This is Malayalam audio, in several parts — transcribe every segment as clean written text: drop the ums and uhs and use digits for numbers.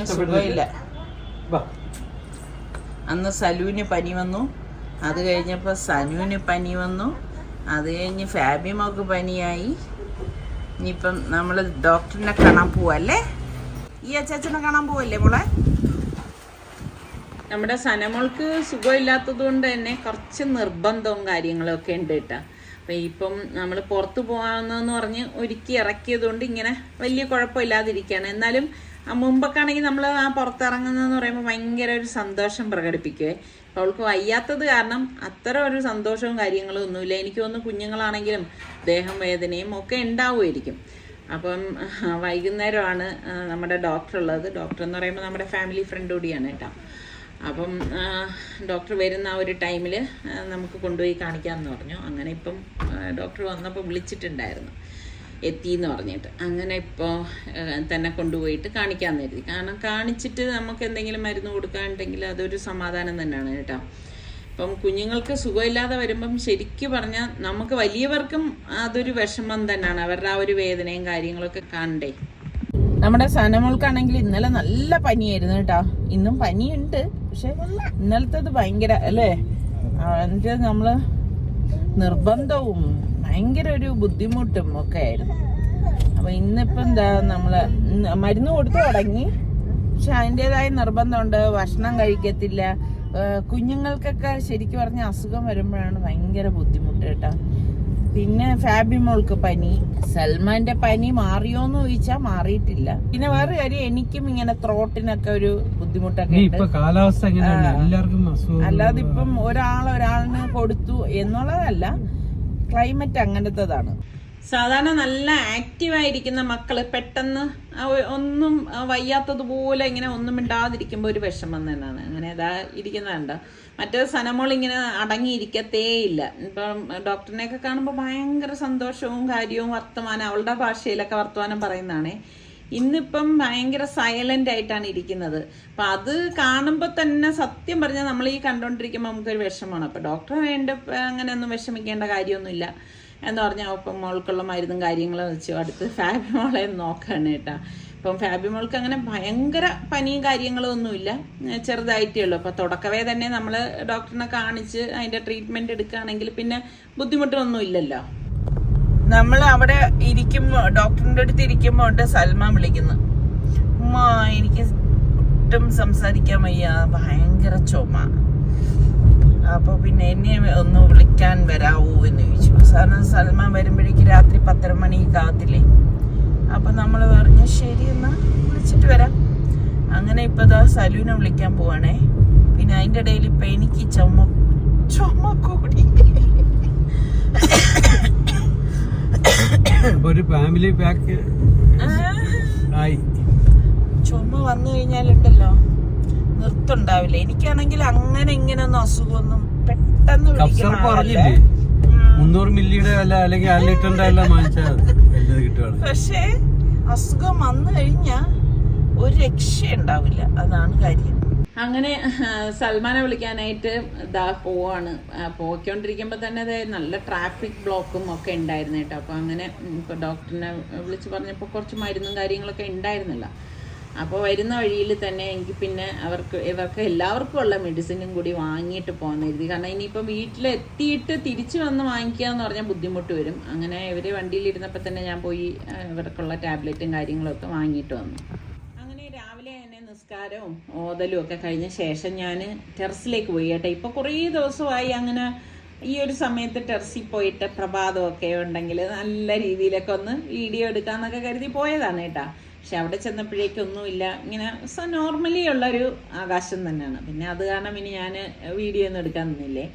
സുഖമില്ല. അന്ന് സലൂന് പനി വന്നു, അത് കഴിഞ്ഞപ്പോൾ സനുവിന് പനി വന്നു, അത് കഴിഞ്ഞ് ഫാബിമോക്ക് പനിയായി. ഇനിയിപ്പം നമ്മൾ ഡോക്ടറിനെ കാണാൻ പോവല്ലേ? ഈ അച്ചാച്ചനെ കാണാൻ പോവല്ലേ മോളെ? നമ്മുടെ സനമോൾക്ക് സുഖമില്ലാത്തത് കൊണ്ട് തന്നെ കുറച്ച് നിർബന്ധവും കാര്യങ്ങളൊക്കെ ഉണ്ട് കേട്ടോ. അപ്പം ഇപ്പം നമ്മൾ പുറത്ത് പോകാമെന്ന് പറഞ്ഞ് ഒരുക്കി ഇറക്കിയത് കൊണ്ട് ഇങ്ങനെ വലിയ കുഴപ്പമില്ലാതിരിക്കുകയാണ്. എന്നാലും മുമ്പൊക്കെ ആണെങ്കിൽ നമ്മൾ ആ പുറത്തിറങ്ങുന്നതെന്ന് പറയുമ്പോൾ ഭയങ്കര ഒരു സന്തോഷം പ്രകടിപ്പിക്കുവേ. അവൾക്ക് വയ്യാത്തത് കാരണം അത്ര ഒരു സന്തോഷവും കാര്യങ്ങളും ഒന്നുമില്ല. എനിക്ക് തോന്നുന്നു കുഞ്ഞുങ്ങളാണെങ്കിലും ദേഹം വേദനയും ഒക്കെ ഉണ്ടാവുമായിരിക്കും. അപ്പം വൈകുന്നേരമാണ് നമ്മുടെ ഡോക്ടർ ഉള്ളത്. ഡോക്ടർ എന്ന് പറയുമ്പോൾ നമ്മുടെ ഫാമിലി ഫ്രണ്ട് കൂടിയാണ് കേട്ടോ. അപ്പം ഡോക്ടർ വരുന്ന ആ ഒരു ടൈമിൽ നമുക്ക് കൊണ്ടുപോയി കാണിക്കാമെന്ന് പറഞ്ഞു. അങ്ങനെ ഇപ്പം ഡോക്ടർ വന്നപ്പോൾ വിളിച്ചിട്ടുണ്ടായിരുന്നു, എത്തിയെന്ന് പറഞ്ഞിട്ട്. അങ്ങനെ ഇപ്പോൾ തന്നെ കൊണ്ടുപോയിട്ട് കാണിക്കാമെന്ന് കരുതി. കാരണം കാണിച്ചിട്ട് നമുക്ക് എന്തെങ്കിലും മരുന്ന് കൊടുക്കാനുണ്ടെങ്കിൽ അതൊരു സമാധാനം തന്നെയാണ് കേട്ടോ. ഇപ്പം കുഞ്ഞുങ്ങൾക്ക് സുഖമില്ലാതെ വരുമ്പം ശരിക്കും പറഞ്ഞാൽ നമുക്ക് വലിയവർക്കും അതൊരു വിഷമം തന്നെയാണ്, അവരുടെ ആ ഒരു വേദനയും കാര്യങ്ങളൊക്കെ കാണണ്ടേ. നമ്മുടെ സനമോൾക്കാണെങ്കിൽ ഇന്നലെ നല്ല പനിയായിരുന്നു കേട്ടോ. ഇന്നും പനിയുണ്ട്, പക്ഷെ ഇന്നലത്തേത് ഭയങ്കര അല്ലേ, എന്നിട്ട് നമ്മള് നിർബന്ധവും ഭയങ്കര ഒരു ബുദ്ധിമുട്ടും ഒക്കെ ആയിരുന്നു. അപ്പൊ ഇന്നിപ്പം എന്താ നമ്മള് മരുന്ന് കൊടുത്തു തുടങ്ങി, പക്ഷെ അതിൻ്റെതായ നിർബന്ധമുണ്ട്. ഭക്ഷണം കഴിക്കത്തില്ല. കുഞ്ഞുങ്ങൾക്കൊക്കെ ശരിക്കും പറഞ്ഞ അസുഖം വരുമ്പോഴാണ് ഭയങ്കര ബുദ്ധിമുട്ട് കേട്ടോ. പിന്നെ ഫാബിമോൾക്ക് പനി, സൽമാന്റെ പനി മാറിയോന്ന് ചോദിച്ചാൽ മാറിയിട്ടില്ല. പിന്നെ വേറെ കാര്യം, എനിക്കും ഇങ്ങനെ ത്രോട്ടിനൊക്കെ ഒരു ബുദ്ധിമുട്ടൊക്കെ അല്ലാതെ ഇപ്പം ഒരാളിന് കൊടുത്തു എന്നുള്ളതല്ല, ക്ലൈമറ്റ് അങ്ങനത്തേതാണ്. സാധാരണ നല്ല ആക്റ്റീവായിരിക്കുന്ന മക്കള് പെട്ടെന്ന് ഒന്നും വയ്യാത്തതുപോലെ ഇങ്ങനെ ഒന്നും മിണ്ടാതിരിക്കുമ്പോൾ ഒരു വിഷമം തന്നെയാണ്. അങ്ങനെ ഇതാ ഇരിക്കുന്നതുണ്ട്. മറ്റേ സനമോൾ ഇങ്ങനെ അടങ്ങിയിരിക്കത്തേ ഇല്ല. ഇപ്പം ഡോക്ടറിനെയൊക്കെ കാണുമ്പോൾ ഭയങ്കര സന്തോഷവും കാര്യവും വർത്തമാനം, അവളുടെ ഭാഷയിലൊക്കെ വർത്തമാനം പറയുന്നതാണേ. ഇന്നിപ്പം ഭയങ്കര സൈലന്റ് ആയിട്ടാണ് ഇരിക്കുന്നത്. അപ്പം അത് കാണുമ്പോൾ തന്നെ സത്യം പറഞ്ഞാൽ നമ്മൾ ഈ കണ്ടോണ്ടിരിക്കുമ്പോൾ നമുക്കൊരു വിഷമമാണ്. അപ്പം ഡോക്ടർ അങ്ങനെയൊന്നും വിഷമിക്കേണ്ട കാര്യമൊന്നുമില്ല എന്ന് പറഞ്ഞാൽ ഇപ്പം മോൾക്കുള്ള മരുന്നും കാര്യങ്ങളും വെച്ചു അടുത്ത് ഫാബിമോളെ നോക്കുകയാണ് കേട്ടോ. ഇപ്പം ഫാബിമോൾക്ക് അങ്ങനെ ഭയങ്കര പനിയും കാര്യങ്ങളും ഒന്നുമില്ല, ചെറുതായിട്ടേ ഉള്ളൂ. അപ്പം തുടക്കവേ തന്നെ നമ്മൾ ഡോക്ടറിനെ കാണിച്ച് അതിൻ്റെ ട്രീറ്റ്മെൻറ്റ് എടുക്കുകയാണെങ്കിൽ പിന്നെ ബുദ്ധിമുട്ടൊന്നും ഇല്ലല്ലോ. നമ്മൾ അവിടെ ഇരിക്കുമ്പോൾ, ഡോക്ടറിൻ്റെ അടുത്ത് ഇരിക്കുമ്പോൾ ഉണ്ട് സൽമാൻ വിളിക്കുന്നു, ഉമ്മ എനിക്ക് ഒട്ടും സംസാരിക്കാൻ വയ്യ, ഭയങ്കര ചുമ. അപ്പോൾ പിന്നെ എന്നെ ഒന്ന് വിളിക്കാൻ വരാവൂ എന്ന് ചോദിച്ചു. സാധാരണ സൽമാൻ വരുമ്പോഴേക്ക് രാത്രി 10:30 മണി കാത്തില്ലേ. അപ്പം നമ്മൾ പറഞ്ഞു ശരി എന്നാ വിളിച്ചിട്ട് വരാം. അങ്ങനെ ഇപ്പോൾ ഇതാ സലൂനെ വിളിക്കാൻ പോവാണേ. പിന്നെ അതിൻ്റെ ഇടയിൽ ഇപ്പം എനിക്ക് ചുമ കൂടി. ഒരു ഫാമിലി പാക്ക് ആയി. ചുമ വന്നു കഴിഞ്ഞാലുണ്ടല്ലോ നിർത്തുണ്ടാവില്ല. എനിക്കാണെങ്കിൽ അങ്ങനെ ഇങ്ങനൊന്നും അസുഖമൊന്നും പെട്ടെന്ന് 300 മില്ലിയുടെ അല്ല അല്ലെങ്കിൽ 1 ലിറ്ററിന്റെ അല്ല വാങ്ങിച്ചാൽ കിട്ടുകയാണ്. പക്ഷേ അസുഖം വന്നു കഴിഞ്ഞാൽ ഒരു രക്ഷ ഉണ്ടാവില്ല, അതാണ് കാര്യം. അങ്ങനെ സൽമാനെ വിളിക്കാനായിട്ട് ഇതാ പോവാണ്. പോയിക്കൊണ്ടിരിക്കുമ്പോൾ തന്നെ അതെ നല്ല ട്രാഫിക് ബ്ലോക്കും ഒക്കെ ഉണ്ടായിരുന്നു കേട്ടോ. അപ്പോൾ അങ്ങനെ ഇപ്പോൾ ഡോക്ടറിനെ വിളിച്ച് പറഞ്ഞപ്പോൾ കുറച്ച് മരുന്നും കാര്യങ്ങളൊക്കെ ഉണ്ടായിരുന്നില്ല. അപ്പോൾ വരുന്ന വഴിയിൽ തന്നെ എനിക്ക് പിന്നെ ഇവർക്ക് എല്ലാവർക്കും ഉള്ള മെഡിസിനും കൂടി വാങ്ങിയിട്ട് പോകാൻ കരുതി. കാരണം ഇനിയിപ്പം വീട്ടിലെത്തിയിട്ട് തിരിച്ച് വന്ന് വാങ്ങിക്കുക എന്ന് പറഞ്ഞാൽ ബുദ്ധിമുട്ട് വരും. അങ്ങനെ ഇവർ വണ്ടിയിലിരുന്നപ്പോൾ തന്നെ ഞാൻ പോയി ഇവർക്കുള്ള ടാബ്ലറ്റും കാര്യങ്ങളൊക്കെ വാങ്ങിയിട്ട് വന്നു. അങ്ങനെ രാവിലെ തന്നെ നിസ്കാരവും ഓതലും ഒക്കെ കഴിഞ്ഞ ശേഷം ഞാൻ ടെറസിലേക്ക് പോയി കേട്ടോ. ഇപ്പോൾ കുറേ ദിവസമായി അങ്ങനെ ഈ ഒരു സമയത്ത് ടെറസിൽ പോയിട്ട് പ്രഭാതമൊക്കെ ഉണ്ടെങ്കിൽ നല്ല രീതിയിലൊക്കെ ഒന്ന് വീഡിയോ എടുക്കാമെന്നൊക്കെ കരുതി പോയതാണ് കേട്ടോ. പക്ഷെ അവിടെ ചെന്നപ്പോഴേക്കൊന്നുമില്ല, ഇങ്ങനെ നോർമലി ഉള്ളൊരു ആകാശം തന്നെയാണ്. പിന്നെ അത് കാരണം ഇനി ഞാൻ വീഡിയോ ഒന്നും എടുക്കാൻ നിന്നില്ലേ.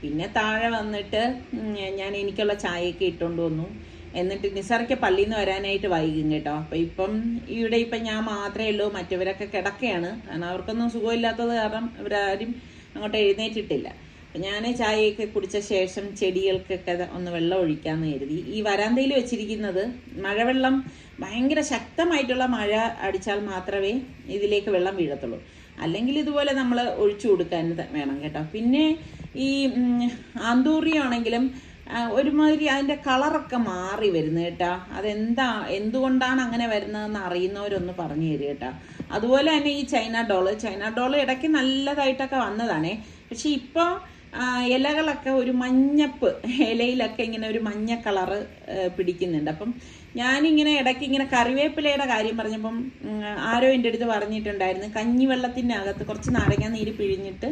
പിന്നെ താഴെ വന്നിട്ട് ഞാൻ എനിക്കുള്ള ചായയൊക്കെ ഇട്ടുകൊണ്ട് വന്നു. എന്നിട്ട് നിസാറയ്ക്ക് പള്ളിയിൽ നിന്ന് വരാനായിട്ട് വൈകും കേട്ടോ. അപ്പം ഇപ്പം ഞാൻ മാത്രമേ ഉള്ളൂ, മറ്റവരൊക്കെ കിടക്കുകയാണ്. കാരണം അവർക്കൊന്നും സുഖമില്ലാത്തത് കാരണം ഇവരാരും അങ്ങോട്ട് എഴുന്നേറ്റിട്ടില്ല. അപ്പം ഞാൻ ചായയൊക്കെ കുടിച്ച ശേഷം ചെടികൾക്കൊക്കെ ഒന്ന് വെള്ളം ഒഴിക്കാമെന്ന് കരുതി. ഈ വരാന്തയിൽ വെച്ചിരിക്കുന്നത് മഴവെള്ളം, ഭയങ്കര ശക്തമായിട്ടുള്ള മഴ അടിച്ചാൽ മാത്രമേ ഇതിലേക്ക് വെള്ളം വീഴത്തുള്ളൂ. അല്ലെങ്കിൽ ഇതുപോലെ നമ്മൾ ഒഴിച്ചു കൊടുക്കാൻ വേണം കേട്ടോ. പിന്നെ ഈ ആന്തൂറിയാണെങ്കിലും ഒരുമാതിരി അതിൻ്റെ കളറൊക്കെ മാറി വരുന്നത് കേട്ടോ. എന്തുകൊണ്ടാണ് അങ്ങനെ വരുന്നതെന്ന് അറിയുന്നവരൊന്ന് പറഞ്ഞു തരും കേട്ടോ. അതുപോലെ തന്നെ ഈ ചൈന ഡോള് ഇടയ്ക്ക് നല്ലതായിട്ടൊക്കെ വന്നതാണേ. പക്ഷെ ഇപ്പോൾ ഇലകളൊക്കെ ഒരു മഞ്ഞപ്പ്, ഇലയിലൊക്കെ ഇങ്ങനെ ഒരു മഞ്ഞ കളറ് പിടിക്കുന്നുണ്ട്. അപ്പം ഞാനിങ്ങനെ ഇടയ്ക്ക് ഇങ്ങനെ കറിവേപ്പിലയുടെ കാര്യം പറഞ്ഞപ്പം ആരോ എൻ്റെ അടുത്ത് പറഞ്ഞിട്ടുണ്ടായിരുന്നു, കഞ്ഞിവെള്ളത്തിൻ്റെ അകത്ത് കുറച്ച് നാരങ്ങ നീര് പിഴിഞ്ഞിട്ട്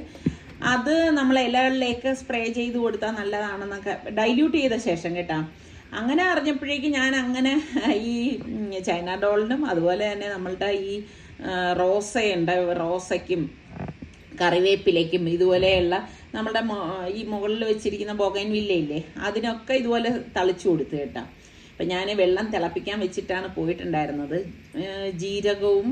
അത് നമ്മൾ ഇലകളിലേക്ക് സ്പ്രേ ചെയ്ത് കൊടുത്താൽ നല്ലതാണെന്നൊക്കെ, ഡൈല്യൂട്ട് ചെയ്ത ശേഷം കേട്ടോ. അങ്ങനെ അറിഞ്ഞപ്പോഴേക്കും ഞാൻ അങ്ങനെ ഈ ചൈന ഡോളിനും അതുപോലെ തന്നെ നമ്മളുടെ ഈ റോസയുണ്ട്, റോസയ്ക്കും കറിവേപ്പിലേക്കും ഇതുപോലെയുള്ള നമ്മുടെ ഈ മുകളിൽ വെച്ചിരിക്കുന്ന ബൊഗൈൻവില്ലയില്ലേ, അതിനൊക്കെ ഇതുപോലെ തളിച്ചു കൊടുത്തു കേട്ടോ. അപ്പം ഞാൻ വെള്ളം തിളപ്പിക്കാൻ വെച്ചിട്ടാണ് പോയിട്ടുണ്ടായിരുന്നത്. ജീരകവും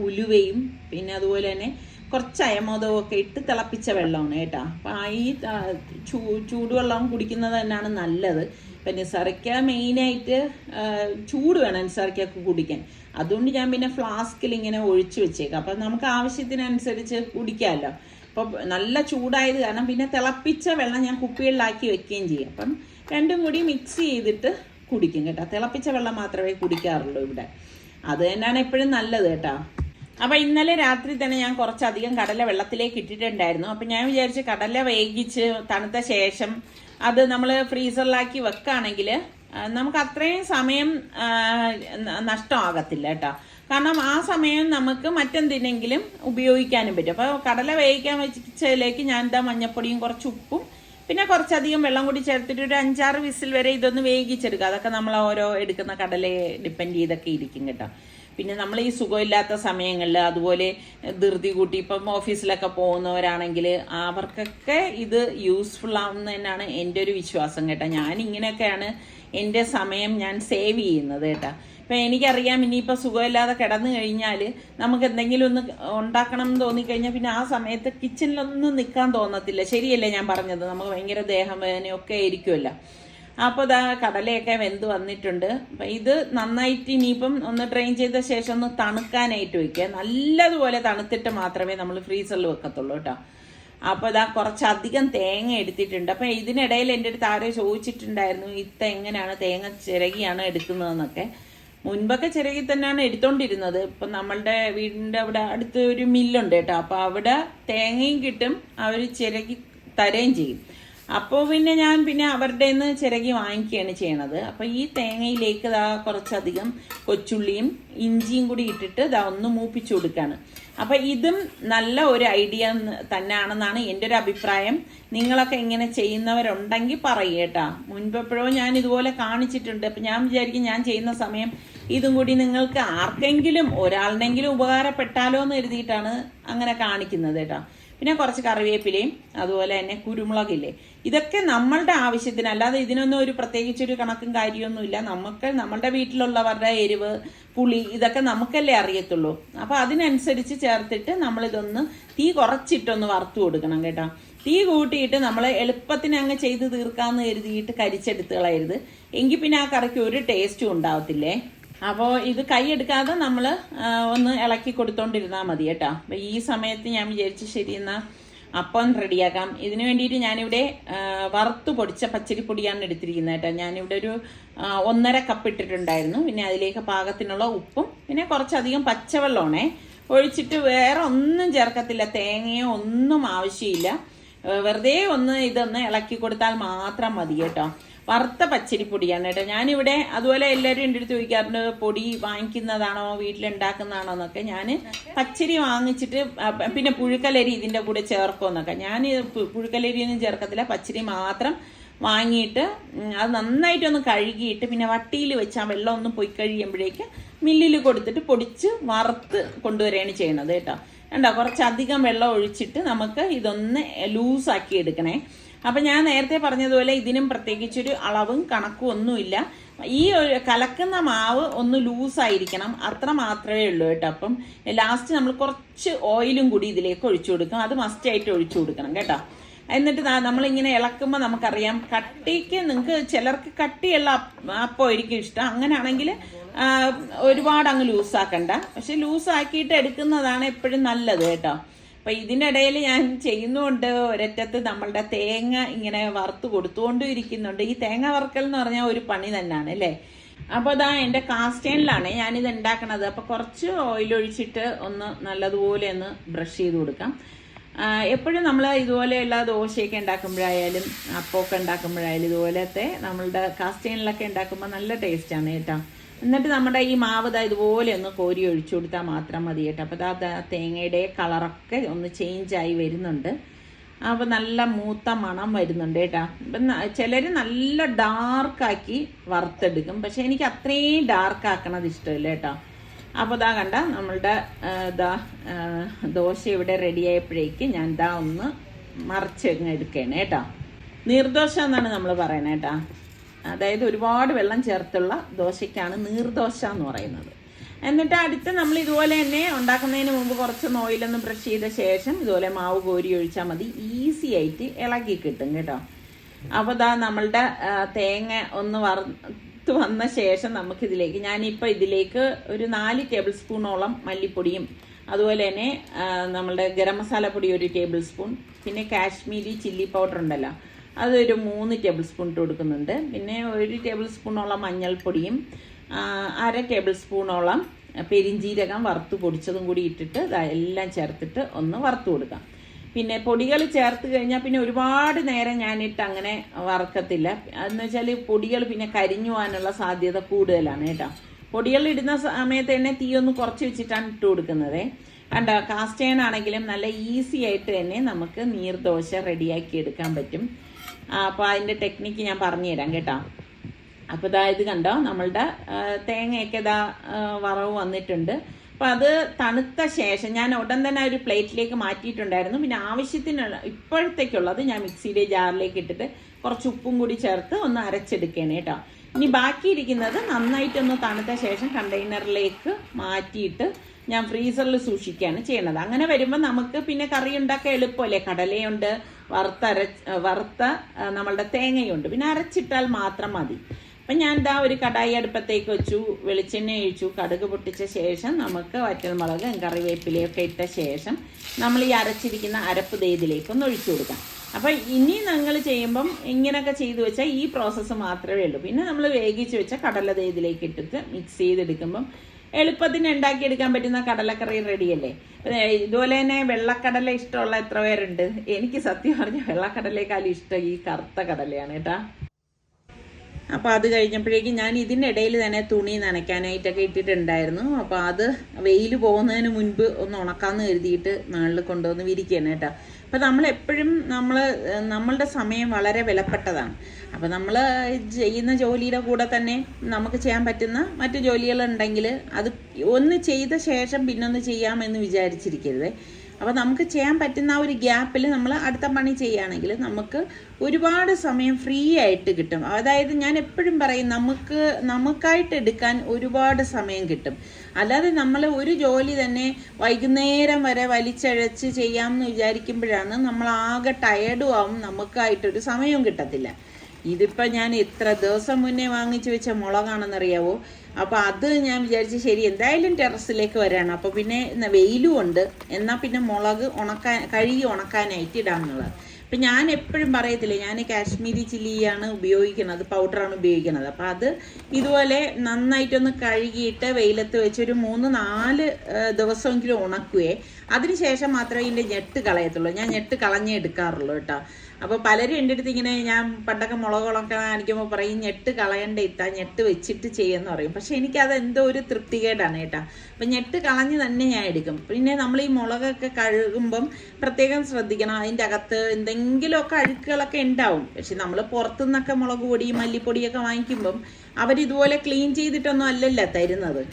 ഉലുവയും പിന്നെ അതുപോലെ തന്നെ കുറച്ച് അയമോദവും ഒക്കെ ഇട്ട് തിളപ്പിച്ച വെള്ളമാണ് കേട്ടോ. അപ്പം ഈ ചൂടുവെള്ളം കുടിക്കുന്നത് തന്നെയാണ് നല്ലത്. ഇപ്പം നിസാറിക്ക മെയിനായിട്ട് ചൂട് വേണം നിസാറിക്കൊക്കെ കുടിക്കാൻ. അതുകൊണ്ട് ഞാൻ പിന്നെ ഫ്ലാസ്കിൽ ഇങ്ങനെ ഒഴിച്ചു വെച്ചേക്കാം. അപ്പം നമുക്ക് ആവശ്യത്തിനനുസരിച്ച് കുടിക്കാമല്ലോ. അപ്പം നല്ല ചൂടായത് കാരണം പിന്നെ തിളപ്പിച്ച വെള്ളം ഞാൻ കുപ്പികളിലാക്കി വെക്കുകയും ചെയ്യും. അപ്പം രണ്ടും കൂടി മിക്സ് ചെയ്തിട്ട് കുടിക്കും കേട്ടോ. തിളപ്പിച്ച വെള്ളം മാത്രമേ കുടിക്കാറുള്ളൂ ഇവിടെ. അത് തന്നെയാണ് എപ്പോഴും നല്ലത് കേട്ടോ. അപ്പം ഇന്നലെ രാത്രി തന്നെ ഞാൻ കുറച്ചധികം കടല വെള്ളത്തിലേക്ക് ഇട്ടിട്ടുണ്ടായിരുന്നു. അപ്പം ഞാൻ വിചാരിച്ച് കടല വേവിച്ച് തണുത്ത ശേഷം അത് നമ്മൾ ഫ്രീസറിലാക്കി വെക്കുകയാണെങ്കിൽ നമുക്ക് അത്രയും സമയം നഷ്ടമാകത്തില്ല കേട്ടോ. കാരണം ആ സമയം നമുക്ക് മറ്റെന്തിനെങ്കിലും ഉപയോഗിക്കാനും പറ്റും. അപ്പോൾ കടല വേവിക്കാൻ വെച്ചതിലേക്ക് ഞാൻ എന്താ മഞ്ഞപ്പൊടിയും കുറച്ച് ഉപ്പും പിന്നെ കുറച്ചധികം വെള്ളം കൂടി ചേർത്തിട്ട് ഒരു 5-6 വിസിൽ വരെ ഇതൊന്ന് വേവിച്ചെടുക്കുക. അതൊക്കെ നമ്മൾ ഓരോ എടുക്കുന്ന കടലയെ ഡിപ്പെൻഡ് ചെയ്തൊക്കെ ഇരിക്കും കേട്ടോ. പിന്നെ നമ്മൾ ഈ സുഖമില്ലാത്ത സമയങ്ങളിൽ അതുപോലെ ധൃതി കൂട്ടി ഇപ്പം ഓഫീസിലൊക്കെ പോകുന്നവരാണെങ്കിൽ അവർക്കൊക്കെ ഇത് യൂസ്ഫുൾ ആവുന്നതന്നെയാണ് എൻ്റെ ഒരു വിശ്വാസം കേട്ടോ. ഞാൻ ഇങ്ങനെയൊക്കെയാണ് എൻ്റെ സമയം ഞാൻ സേവ് ചെയ്യുന്നത് കേട്ടോ. ഇപ്പം എനിക്കറിയാം ഇനിയിപ്പോൾ സുഖമില്ലാതെ കിടന്നു കഴിഞ്ഞാൽ നമുക്ക് എന്തെങ്കിലും ഒന്ന് ഉണ്ടാക്കണം എന്ന് തോന്നിക്കഴിഞ്ഞാൽ പിന്നെ ആ സമയത്ത് കിച്ചണിലൊന്നും നിൽക്കാൻ തോന്നത്തില്ല. ശരിയല്ലേ ഞാൻ പറഞ്ഞത്? നമുക്ക് ഭയങ്കര ദേഹം വേദനയൊക്കെ ആയിരിക്കുമല്ലോ. അപ്പോൾ ഇതാ കടലയൊക്കെ വെന്ത് വന്നിട്ടുണ്ട്. അപ്പം ഇത് നന്നായിട്ട് ഇനിയിപ്പം ഒന്ന് ഡ്രെയിൻ ചെയ്ത ശേഷം ഒന്ന് തണുക്കാനായിട്ട് വയ്ക്കുക. നല്ലതുപോലെ തണുത്തിട്ട് മാത്രമേ നമ്മൾ ഫ്രീസറിൽ വെക്കത്തുള്ളൂ കേട്ടോ. അപ്പോൾ ഇതാ കുറച്ചധികം തേങ്ങ എടുത്തിട്ടുണ്ട്. അപ്പം ഇതിനിടയിൽ എൻ്റെ അടുത്ത് ആരോ ചോദിച്ചിട്ടുണ്ടായിരുന്നു എങ്ങനെയാണ് തേങ്ങ ചിരകിയാണ് എടുക്കുന്നതെന്നൊക്കെ. മുൻപൊക്കെ ചിരകി തന്നെയാണ് എടുത്തോണ്ടിരുന്നത്. ഇപ്പം നമ്മളുടെ വീടിൻ്റെ അവിടെ അടുത്ത് ഒരു മില്ലുണ്ട് കേട്ടോ. അപ്പോൾ അവിടെ തേങ്ങയും കിട്ടും, അവർ ചിരകി തരുകയും ചെയ്യും. അപ്പോൾ പിന്നെ ഞാൻ അവരുടെ നിന്ന് ചിരകി വാങ്ങിക്കുകയാണ് ചെയ്യണത്. അപ്പോൾ ഈ തേങ്ങയിലേക്ക് ഇതാ കുറച്ചധികം കൊച്ചുള്ളിയും ഇഞ്ചിയും കൂടി ഇട്ടിട്ട് ഇതാ ഒന്ന് മൂപ്പിച്ചു കൊടുക്കുകയാണ്. അപ്പം ഇതും നല്ല ഒരു ഐഡിയ തന്നെയാണെന്നാണ് എൻ്റെ ഒരു അഭിപ്രായം. നിങ്ങളൊക്കെ ഇങ്ങനെ ചെയ്യുന്നവരുണ്ടെങ്കിൽ പറയുക കേട്ടോ. മുൻപെപ്പോഴോ ഞാൻ ഇതുപോലെ കാണിച്ചിട്ടുണ്ട്. അപ്പം ഞാൻ വിചാരിക്കും ഞാൻ ചെയ്യുന്ന സമയം ഇതും കൂടി നിങ്ങൾക്ക് ആർക്കെങ്കിലും ഒരാളുടെങ്കിലും ഉപകാരപ്പെട്ടാലോ എന്ന് കരുതിയിട്ടാണ് അങ്ങനെ കാണിക്കുന്നത് കേട്ടോ. പിന്നെ കുറച്ച് കറിവേപ്പിലയും അതുപോലെ തന്നെ കുരുമുളകില്ലേ, ഇതൊക്കെ നമ്മളുടെ ആവശ്യത്തിന്, അല്ലാതെ ഇതിനൊന്നും ഒരു പ്രത്യേകിച്ചൊരു കണക്കും കാര്യമൊന്നുമില്ല. നമ്മളുടെ വീട്ടിലുള്ളവരുടെ എരിവ് പുളി ഇതൊക്കെ നമുക്കല്ലേ അറിയത്തുള്ളൂ. അപ്പോൾ അതിനനുസരിച്ച് ചേർത്തിട്ട് നമ്മളിതൊന്ന് തീ കുറച്ചിട്ടൊന്ന് വറുത്തു കൊടുക്കണം കേട്ടോ. തീ കൂട്ടിയിട്ട് നമ്മൾ എളുപ്പത്തിന് അങ്ങ് ചെയ്ത് തീർക്കാമെന്ന് കരുതിയിട്ട് കരിച്ചെടുത്ത് കളയരുത്. എങ്കിൽ പിന്നെ ആ കറിക്ക് ഒരു ടേസ്റ്റും ഉണ്ടാവത്തില്ലേ. അപ്പോൾ ഇത് കൈയെടുക്കാതെ നമ്മൾ ഒന്ന് ഇളക്കി കൊടുത്തോണ്ടിരുന്നാൽ മതി കേട്ടോ. അപ്പം ഈ സമയത്ത് ഞാൻ വിചാരിച്ചു ശരി എന്നാൽ അപ്പം റെഡിയാക്കാം. ഇതിന് വേണ്ടിയിട്ട് ഞാനിവിടെ വറുത്ത് പൊടിച്ച പച്ചരിപ്പൊടിയാണ് എടുത്തിരിക്കുന്നത് കേട്ടോ. ഞാനിവിടെ ഒരു 1.5 കപ്പ് ഇട്ടിട്ടുണ്ടായിരുന്നു. പിന്നെ അതിലേക്ക് പാകത്തിനുള്ള ഉപ്പും പിന്നെ കുറച്ചധികം പച്ചവെള്ളമാണേ ഒഴിച്ചിട്ട് വേറെ ഒന്നും ചേർക്കത്തില്ല. തേങ്ങയോ ഒന്നും ആവശ്യമില്ല. വെറുതെ ഇതൊന്ന് ഇളക്കി കൊടുത്താൽ മാത്രം മതി കേട്ടോ. വറുത്ത പച്ചരിപ്പൊടിയാണ് കേട്ടോ ഞാനിവിടെ. അതുപോലെ എല്ലാവരും എൻ്റെ അടുത്ത് ചോദിക്കാറുണ്ട് പൊടി വാങ്ങിക്കുന്നതാണോ വീട്ടിലുണ്ടാക്കുന്നതാണോ എന്നൊക്കെ. ഞാൻ പച്ചരി വാങ്ങിച്ചിട്ട് പിന്നെ പുഴുക്കലരി ഇതിൻ്റെ കൂടെ ചേർക്കുമെന്നൊക്കെ. ഞാൻ പുഴുക്കലരിയൊന്നും ചേർക്കത്തില്ല, പച്ചരി മാത്രം വാങ്ങിയിട്ട് അത് നന്നായിട്ടൊന്ന് കഴുകിയിട്ട് പിന്നെ വട്ടിയിൽ വെച്ച് ആ വെള്ളം ഒന്ന് പോയി കഴിയുമ്പോഴേക്ക് മില്ലിൽ കൊടുത്തിട്ട് പൊടിച്ച് വറുത്ത് കൊണ്ടുവരികയാണ് ചെയ്യണത് കേട്ടോ. കണ്ടോ, കുറച്ചധികം വെള്ളം ഒഴിച്ചിട്ട് നമുക്ക് ഇതൊന്ന് ലൂസാക്കി എടുക്കണേ. അപ്പം ഞാൻ നേരത്തെ പറഞ്ഞതുപോലെ ഇതിനും പ്രത്യേകിച്ചൊരു അളവും കണക്കും ഒന്നുമില്ല. ഈ കലക്കുന്ന മാവ് ഒന്ന് ലൂസായിരിക്കണം, അത്ര മാത്രമേ ഉള്ളൂ കേട്ടോ. അപ്പം ലാസ്റ്റ് നമ്മൾ കുറച്ച് ഓയിലും കൂടി ഇതിലേക്ക് ഒഴിച്ചു കൊടുക്കും. അത് മസ്റ്റായിട്ട് ഒഴിച്ചു കൊടുക്കണം കേട്ടോ. എന്നിട്ട് നമ്മളിങ്ങനെ ഇളക്കുമ്പോൾ നമുക്കറിയാം കട്ടിക്ക്, നിങ്ങൾക്ക് ചിലർക്ക് കട്ടിയുള്ള അപ്പമായിരിക്കും ഇഷ്ടം. അങ്ങനെയാണെങ്കിൽ ഒരുപാട് അങ്ങ് ലൂസാക്കണ്ട. പക്ഷെ ലൂസാക്കിയിട്ട് എടുക്കുന്നതാണ് എപ്പോഴും നല്ലത് കേട്ടോ. അപ്പം ഇതിനിടയിൽ ഞാൻ ചെയ്യുന്നുണ്ട് ഒരറ്റത്ത് നമ്മളുടെ തേങ്ങ ഇങ്ങനെ വറുത്ത് കൊടുത്തുകൊണ്ടും ഇരിക്കുന്നുണ്ട്. ഈ തേങ്ങ വറുക്കൽ എന്ന് പറഞ്ഞാൽ ഒരു പണി തന്നെയാണ് അല്ലേ. അപ്പോൾ അതാ എൻ്റെ കാസ്റ്റേണിലാണ് ഞാനിത് ഉണ്ടാക്കണത്. അപ്പോൾ കുറച്ച് ഓയിൽ ഒഴിച്ചിട്ട് ഒന്ന് നല്ലതുപോലെ ഒന്ന് ബ്രഷ് ചെയ്ത് കൊടുക്കാം. എപ്പോഴും നമ്മൾ ഇതുപോലെയുള്ള ദോശയൊക്കെ ഉണ്ടാക്കുമ്പോഴായാലും അപ്പമൊക്കെ ഉണ്ടാക്കുമ്പോഴായാലും ഇതുപോലത്തെ നമ്മളുടെ കാസ്റ്റേണിലൊക്കെ ഉണ്ടാക്കുമ്പോൾ നല്ല ടേസ്റ്റാണ് കേട്ടോ. എന്നിട്ട് നമ്മുടെ ഈ മാവ് ഇതുപോലെ ഒന്ന് കോരി ഒഴിച്ചു കൊടുത്താൽ മാത്രം മതി കേട്ടോ. അപ്പോൾ തേങ്ങയുടെ കളറൊക്കെ ഒന്ന് ചേഞ്ചായി വരുന്നുണ്ട്. അപ്പോൾ നല്ല മൂത്ത മണം വരുന്നുണ്ട് കേട്ടോ. ഇപ്പം ചിലർ നല്ല ഡാർക്കാക്കി വറുത്തെടുക്കും, പക്ഷെ എനിക്ക് അത്രയും ഡാർക്കാക്കണത് ഇഷ്ടമില്ല കേട്ടോ. അപ്പോൾ കണ്ട നമ്മളുടെ ദോശ ഇവിടെ റെഡി ആയപ്പോഴേക്ക് ഞാൻ ഒന്ന് മറിച്ചെടുക്കുകയാണ് കേട്ടോ. നീർദോശ എന്നാണ് നമ്മൾ പറയണത് കേട്ടോ. അതായത് ഒരുപാട് വെള്ളം ചേർത്തുള്ള ദോശയ്ക്കാണ് നീർദോശ എന്ന് പറയുന്നത്. എന്നിട്ട് അടുത്ത് നമ്മൾ ഇതുപോലെ തന്നെ ഉണ്ടാക്കുന്നതിന് മുമ്പ് കുറച്ച് ഓയിലൊന്ന് ബ്രഷ് ചെയ്ത ശേഷം ഇതുപോലെ മാവ് കോരി ഒഴിച്ചാൽ മതി. ഈസി ആയിട്ട് ഇളകി കിട്ടും കേട്ടോ. അപ്പോൾ നമ്മളുടെ തേങ്ങ ഒന്ന് വറുത്ത് വന്ന ശേഷം നമുക്കിതിലേക്ക് ഞാനിപ്പോൾ ഇതിലേക്ക് ഒരു 4 ടേബിൾ സ്പൂണോളം മല്ലിപ്പൊടിയും അതുപോലെ തന്നെ നമ്മളുടെ ഗരം മസാല പൊടി 1 ടേബിൾ സ്പൂൺ, പിന്നെ കാശ്മീരി ചില്ലി പൗഡർ ഉണ്ടല്ലോ അതൊരു 3 ടേബിൾ സ്പൂൺ ഇട്ട് കൊടുക്കുന്നുണ്ട്. പിന്നെ 1 ടേബിൾ സ്പൂണോളം മഞ്ഞൾപ്പൊടിയും 1/2 ടേബിൾ സ്പൂണോളം പെരിഞ്ജീരകം വറുത്ത് പൊടിച്ചതും കൂടി ഇട്ടിട്ട് എല്ലാം ചേർത്തിട്ട് ഒന്ന് വറുത്ത് കൊടുക്കാം. പിന്നെ പൊടികൾ ചേർത്ത് കഴിഞ്ഞാൽ പിന്നെ ഒരുപാട് നേരം ഞാനിട്ട് അങ്ങനെ വറുക്കത്തില്ല. എന്ന് വെച്ചാൽ പൊടികൾ പിന്നെ കരിഞ്ഞു പോകാനുള്ള സാധ്യത കൂടുതലാണ് കേട്ടോ. പൊടികൾ ഇടുന്ന സമയത്ത് തന്നെ തീ ഒന്ന് കുറച്ച് വെച്ചിട്ടാണ് ഇട്ട് കൊടുക്കുന്നത്. കണ്ടോ, കാസ്റ്റ് അയൺ ആണെങ്കിലും നല്ല ഈസി ആയിട്ട് തന്നെ നമുക്ക് നീർദോശ റെഡിയാക്കി എടുക്കാൻ പറ്റും. അപ്പോൾ അതിൻ്റെ ടെക്നിക്ക് ഞാൻ പറഞ്ഞുതരാം കേട്ടോ. അപ്പോൾ ഇത് കണ്ടോ നമ്മളുടെ തേങ്ങയൊക്കെ വറവ് വന്നിട്ടുണ്ട്. അപ്പോൾ അത് തണുത്ത ശേഷം ഞാൻ ഉടൻ തന്നെ ഒരു പ്ലേറ്റിലേക്ക് മാറ്റിയിട്ടുണ്ടായിരുന്നു. പിന്നെ ആവശ്യത്തിനുള്ള ഇപ്പോഴത്തേക്കുള്ളത് ഞാൻ മിക്സിയുടെ ജാറിലേക്ക് ഇട്ടിട്ട് കുറച്ച് ഉപ്പും കൂടി ചേർത്ത് ഒന്ന് അരച്ചെടുക്കുകയാണ് കേട്ടോ. ഇനി ബാക്കിയിരിക്കുന്നത് നന്നായിട്ടൊന്ന് തണുത്ത ശേഷം കണ്ടെയ്നറിലേക്ക് മാറ്റിയിട്ട് ഞാൻ ഫ്രീസറിൽ സൂക്ഷിക്കുകയാണ് ചെയ്യണത്. അങ്ങനെ വരുമ്പോൾ നമുക്ക് പിന്നെ കറി ഉണ്ടാക്കാൻ എളുപ്പമല്ലേ. കടലയുണ്ട്, വറുത്ത നമ്മളുടെ തേങ്ങയുണ്ട്, പിന്നെ അരച്ചിട്ടാൽ മാത്രം മതി. അപ്പം ഞാൻ ഒരു കടായി അടുപ്പത്തേക്ക് വെച്ചു, വെളിച്ചെണ്ണ ഒഴിച്ചു, കടുക് പൊട്ടിച്ച ശേഷം നമുക്ക് വറ്റൽമുളക് കറിവേപ്പിലയൊക്കെ ഇട്ട ശേഷം നമ്മൾ ഈ അരച്ചിരിക്കുന്ന അരപ്പ് ഇതിലേക്കൊന്ന് ഒഴിച്ചു കൊടുക്കാം. അപ്പം ഇനി നിങ്ങൾ ചെയ്യുമ്പം ഇങ്ങനെയൊക്കെ ചെയ്തു വെച്ചാൽ ഈ പ്രോസസ്സ് മാത്രമേ ഉള്ളൂ. പിന്നെ നമ്മൾ വേവിച്ച് വെച്ച കടല ഇതിലേക്ക് ഇട്ടിട്ട് മിക്സ് ചെയ്തെടുക്കുമ്പം എളുപ്പത്തിന് ഉണ്ടാക്കിയെടുക്കാൻ പറ്റുന്ന കടലക്കറി റെഡിയല്ലേ. ഇതുപോലെ തന്നെ വെള്ളക്കടല ഇഷ്ടമുള്ള എത്ര പേരുണ്ട്? എനിക്ക് സത്യം പറഞ്ഞാൽ വെള്ളക്കടലേക്കാളും ഇഷ്ടം ഈ കറുത്ത കടലയാണ് കേട്ടാ. അപ്പോൾ അത് കഴിഞ്ഞപ്പോഴേക്കും ഞാൻ ഇതിനിടയിൽ തന്നെ തുണി നനയ്ക്കാനായിട്ടൊക്കെ ഇട്ടിട്ടുണ്ടായിരുന്നു. അപ്പോൾ അത് വെയിൽ പോകുന്നതിന് മുൻപ് ഒന്ന് ഉണക്കാമെന്ന് കരുതിയിട്ട് മുകളിൽ കൊണ്ടുവന്ന് വിരിക്കുകയാണ് കേട്ടോ. അപ്പോൾ നമ്മളെപ്പോഴും നമ്മളുടെ സമയം വളരെ വിലപ്പെട്ടതാണ്. അപ്പോൾ നമ്മൾ ചെയ്യുന്ന ജോലിയുടെ കൂടെ തന്നെ നമുക്ക് ചെയ്യാൻ പറ്റുന്ന മറ്റു ജോലികളുണ്ടെങ്കിൽ അത് ഒന്ന് ചെയ്ത ശേഷം പിന്നൊന്ന് ചെയ്യാമെന്ന് വിചാരിച്ചിരിക്കരുത്. അപ്പോൾ നമുക്ക് ചെയ്യാൻ പറ്റുന്ന ആ ഒരു ഗ്യാപ്പിൽ നമ്മൾ അടുത്ത പണി ചെയ്യുകയാണെങ്കിൽ നമുക്ക് ഒരുപാട് സമയം ഫ്രീ ആയിട്ട് കിട്ടും. അതായത് ഞാൻ എപ്പോഴും പറയും, നമുക്കായിട്ട് എടുക്കാൻ ഒരുപാട് സമയം കിട്ടും. അല്ലാതെ നമ്മൾ ഒരു ജോലി തന്നെ വൈകുന്നേരം വരെ വലിച്ചഴച്ച് ചെയ്യാമെന്ന് വിചാരിക്കുമ്പോഴാണ് നമ്മൾ ആകെ ടയേർഡും ആവും, നമുക്കായിട്ടൊരു സമയവും കിട്ടത്തില്ല. ഇതിപ്പോൾ ഞാൻ എത്ര ദിവസം മുന്നേ വാങ്ങിച്ചു വെച്ച മുളകാണെന്നറിയാവോ. അപ്പോൾ അത് ഞാൻ വിചാരിച്ച് ശരി എന്തായാലും ടെറസിലേക്ക് വരാണ്, അപ്പോൾ പിന്നെ വെയിലും ഉണ്ട്, എന്നാൽ പിന്നെ മുളക് കഴുകി ഉണക്കാനായിട്ട് ഇടാമെന്നുള്ളത്. അപ്പം ഞാൻ എപ്പോഴും പറയത്തില്ലേ, ഞാൻ കാശ്മീരി ചില്ലിയാണ് ഉപയോഗിക്കുന്നത്, പൗഡറാണ് ഉപയോഗിക്കുന്നത്. അപ്പോൾ അത് ഇതുപോലെ നന്നായിട്ടൊന്ന് കഴുകിയിട്ട് വെയിലത്ത് വെച്ച് ഒരു 3-4 ദിവസമെങ്കിലും ഉണക്കുകയെ അതിനുശേഷം മാത്രമേ ഇതിൻ്റെ ഞെട്ട് കളയത്തുള്ളൂ. ഞാൻ ഞെട്ട് കളഞ്ഞേ എടുക്കാറുള്ളൂ കേട്ടോ. അപ്പോൾ പലരും എൻ്റെ അടുത്ത് ഇങ്ങനെ, ഞാൻ പണ്ടൊക്കെ മുളകുകളൊക്കെ കാണിക്കുമ്പോൾ പറയും ഞെട്ട് കളയണ്ട ഇത്താ, ഞെട്ട് വെച്ചിട്ട് ചെയ്യുമെന്ന് പറയും. പക്ഷെ എനിക്കത് എന്തോ ഒരു തൃപ്തികേടാണ് കേട്ടോ. അപ്പം ഞെട്ട് കളഞ്ഞ് തന്നെ ഞാൻ എടുക്കും. പിന്നെ നമ്മൾ ഈ മുളകൊക്കെ കഴുകുമ്പം പ്രത്യേകം ശ്രദ്ധിക്കണം, അതിൻ്റെ അകത്ത് എന്തെങ്കിലുമൊക്കെ അഴുക്കുകളൊക്കെ ഉണ്ടാവും. പക്ഷെ നമ്മൾ പുറത്തുനിന്നൊക്കെ മുളക് പൊടിയും മല്ലിപ്പൊടിയൊക്കെ വാങ്ങിക്കുമ്പം അവരിതുപോലെ ക്ലീൻ ചെയ്തിട്ടൊന്നും അല്ലല്ലോ തരുന്നത്.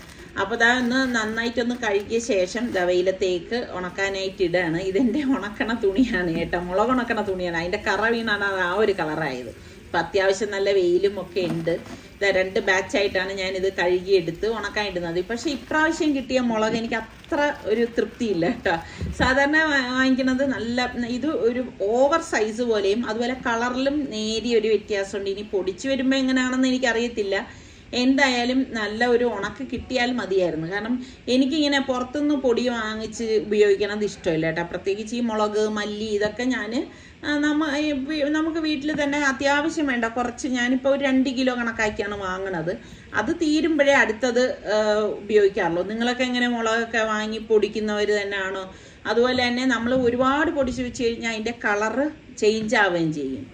അപ്പോൾ ഒന്ന് നന്നായിട്ടൊന്ന് കഴുകിയ ശേഷം വെയിലത്തേക്ക് ഉണക്കാനായിട്ട് ഇടുകയാണ്. ഇതെൻ്റെ ഉണക്കണ തുണിയാണ് കേട്ടോ, മുളക് ഉണക്കണ തുണിയാണ്. അതിൻ്റെ കറ വീണാണ് അത് ആ ഒരു കളറായത്. ഇപ്പം അത്യാവശ്യം നല്ല വെയിലും ഒക്കെ ഉണ്ട്. 2 ബാച്ചായിട്ടാണ് ഞാനിത് കഴുകിയെടുത്ത് ഉണക്കാൻ ഇടുന്നത്. പക്ഷേ ഇപ്രാവശ്യം കിട്ടിയ മുളക് എനിക്ക് അത്ര ഒരു തൃപ്തിയില്ല കേട്ടോ. സാധാരണ വാങ്ങിക്കുന്നത് നല്ല, ഇത് ഒരു ഓവർ സൈസ് പോലെയും അതുപോലെ കളറിലും നേരിയ ഒരു വ്യത്യാസമുണ്ട്. ഇനി പൊടിച്ച് വരുമ്പോൾ എങ്ങനെയാണെന്ന് എനിക്കറിയത്തില്ല. എന്തായാലും നല്ല ഒരു ഉണക്ക് കിട്ടിയാൽ മതിയായിരുന്നു. കാരണം എനിക്കിങ്ങനെ പുറത്തുനിന്ന് പൊടി വാങ്ങിച്ച് ഉപയോഗിക്കണത് ഇഷ്ടമില്ല കേട്ടോ. പ്രത്യേകിച്ച് ഈ മുളക്, മല്ലി ഇതൊക്കെ ഞാൻ നമുക്ക് വീട്ടിൽ തന്നെ അത്യാവശ്യം വേണ്ട കുറച്ച്, ഞാനിപ്പോൾ ഒരു 2 കിലോ കണക്കാക്കിയാണ് വാങ്ങണത്. അത് തീരുമ്പോഴേ അടുത്തത് ഉപയോഗിക്കാറുള്ളൂ. നിങ്ങളൊക്കെ എങ്ങനെ മുളകൊക്കെ വാങ്ങി പൊടിക്കുന്നവർ തന്നെയാണോ? അതുപോലെ തന്നെ നമ്മൾ ഒരുപാട് പൊടിച്ച് വെച്ച് കഴിഞ്ഞാൽ അതിൻ്റെ കളറ് ചേഞ്ച് ആവുകയും ചെയ്യും.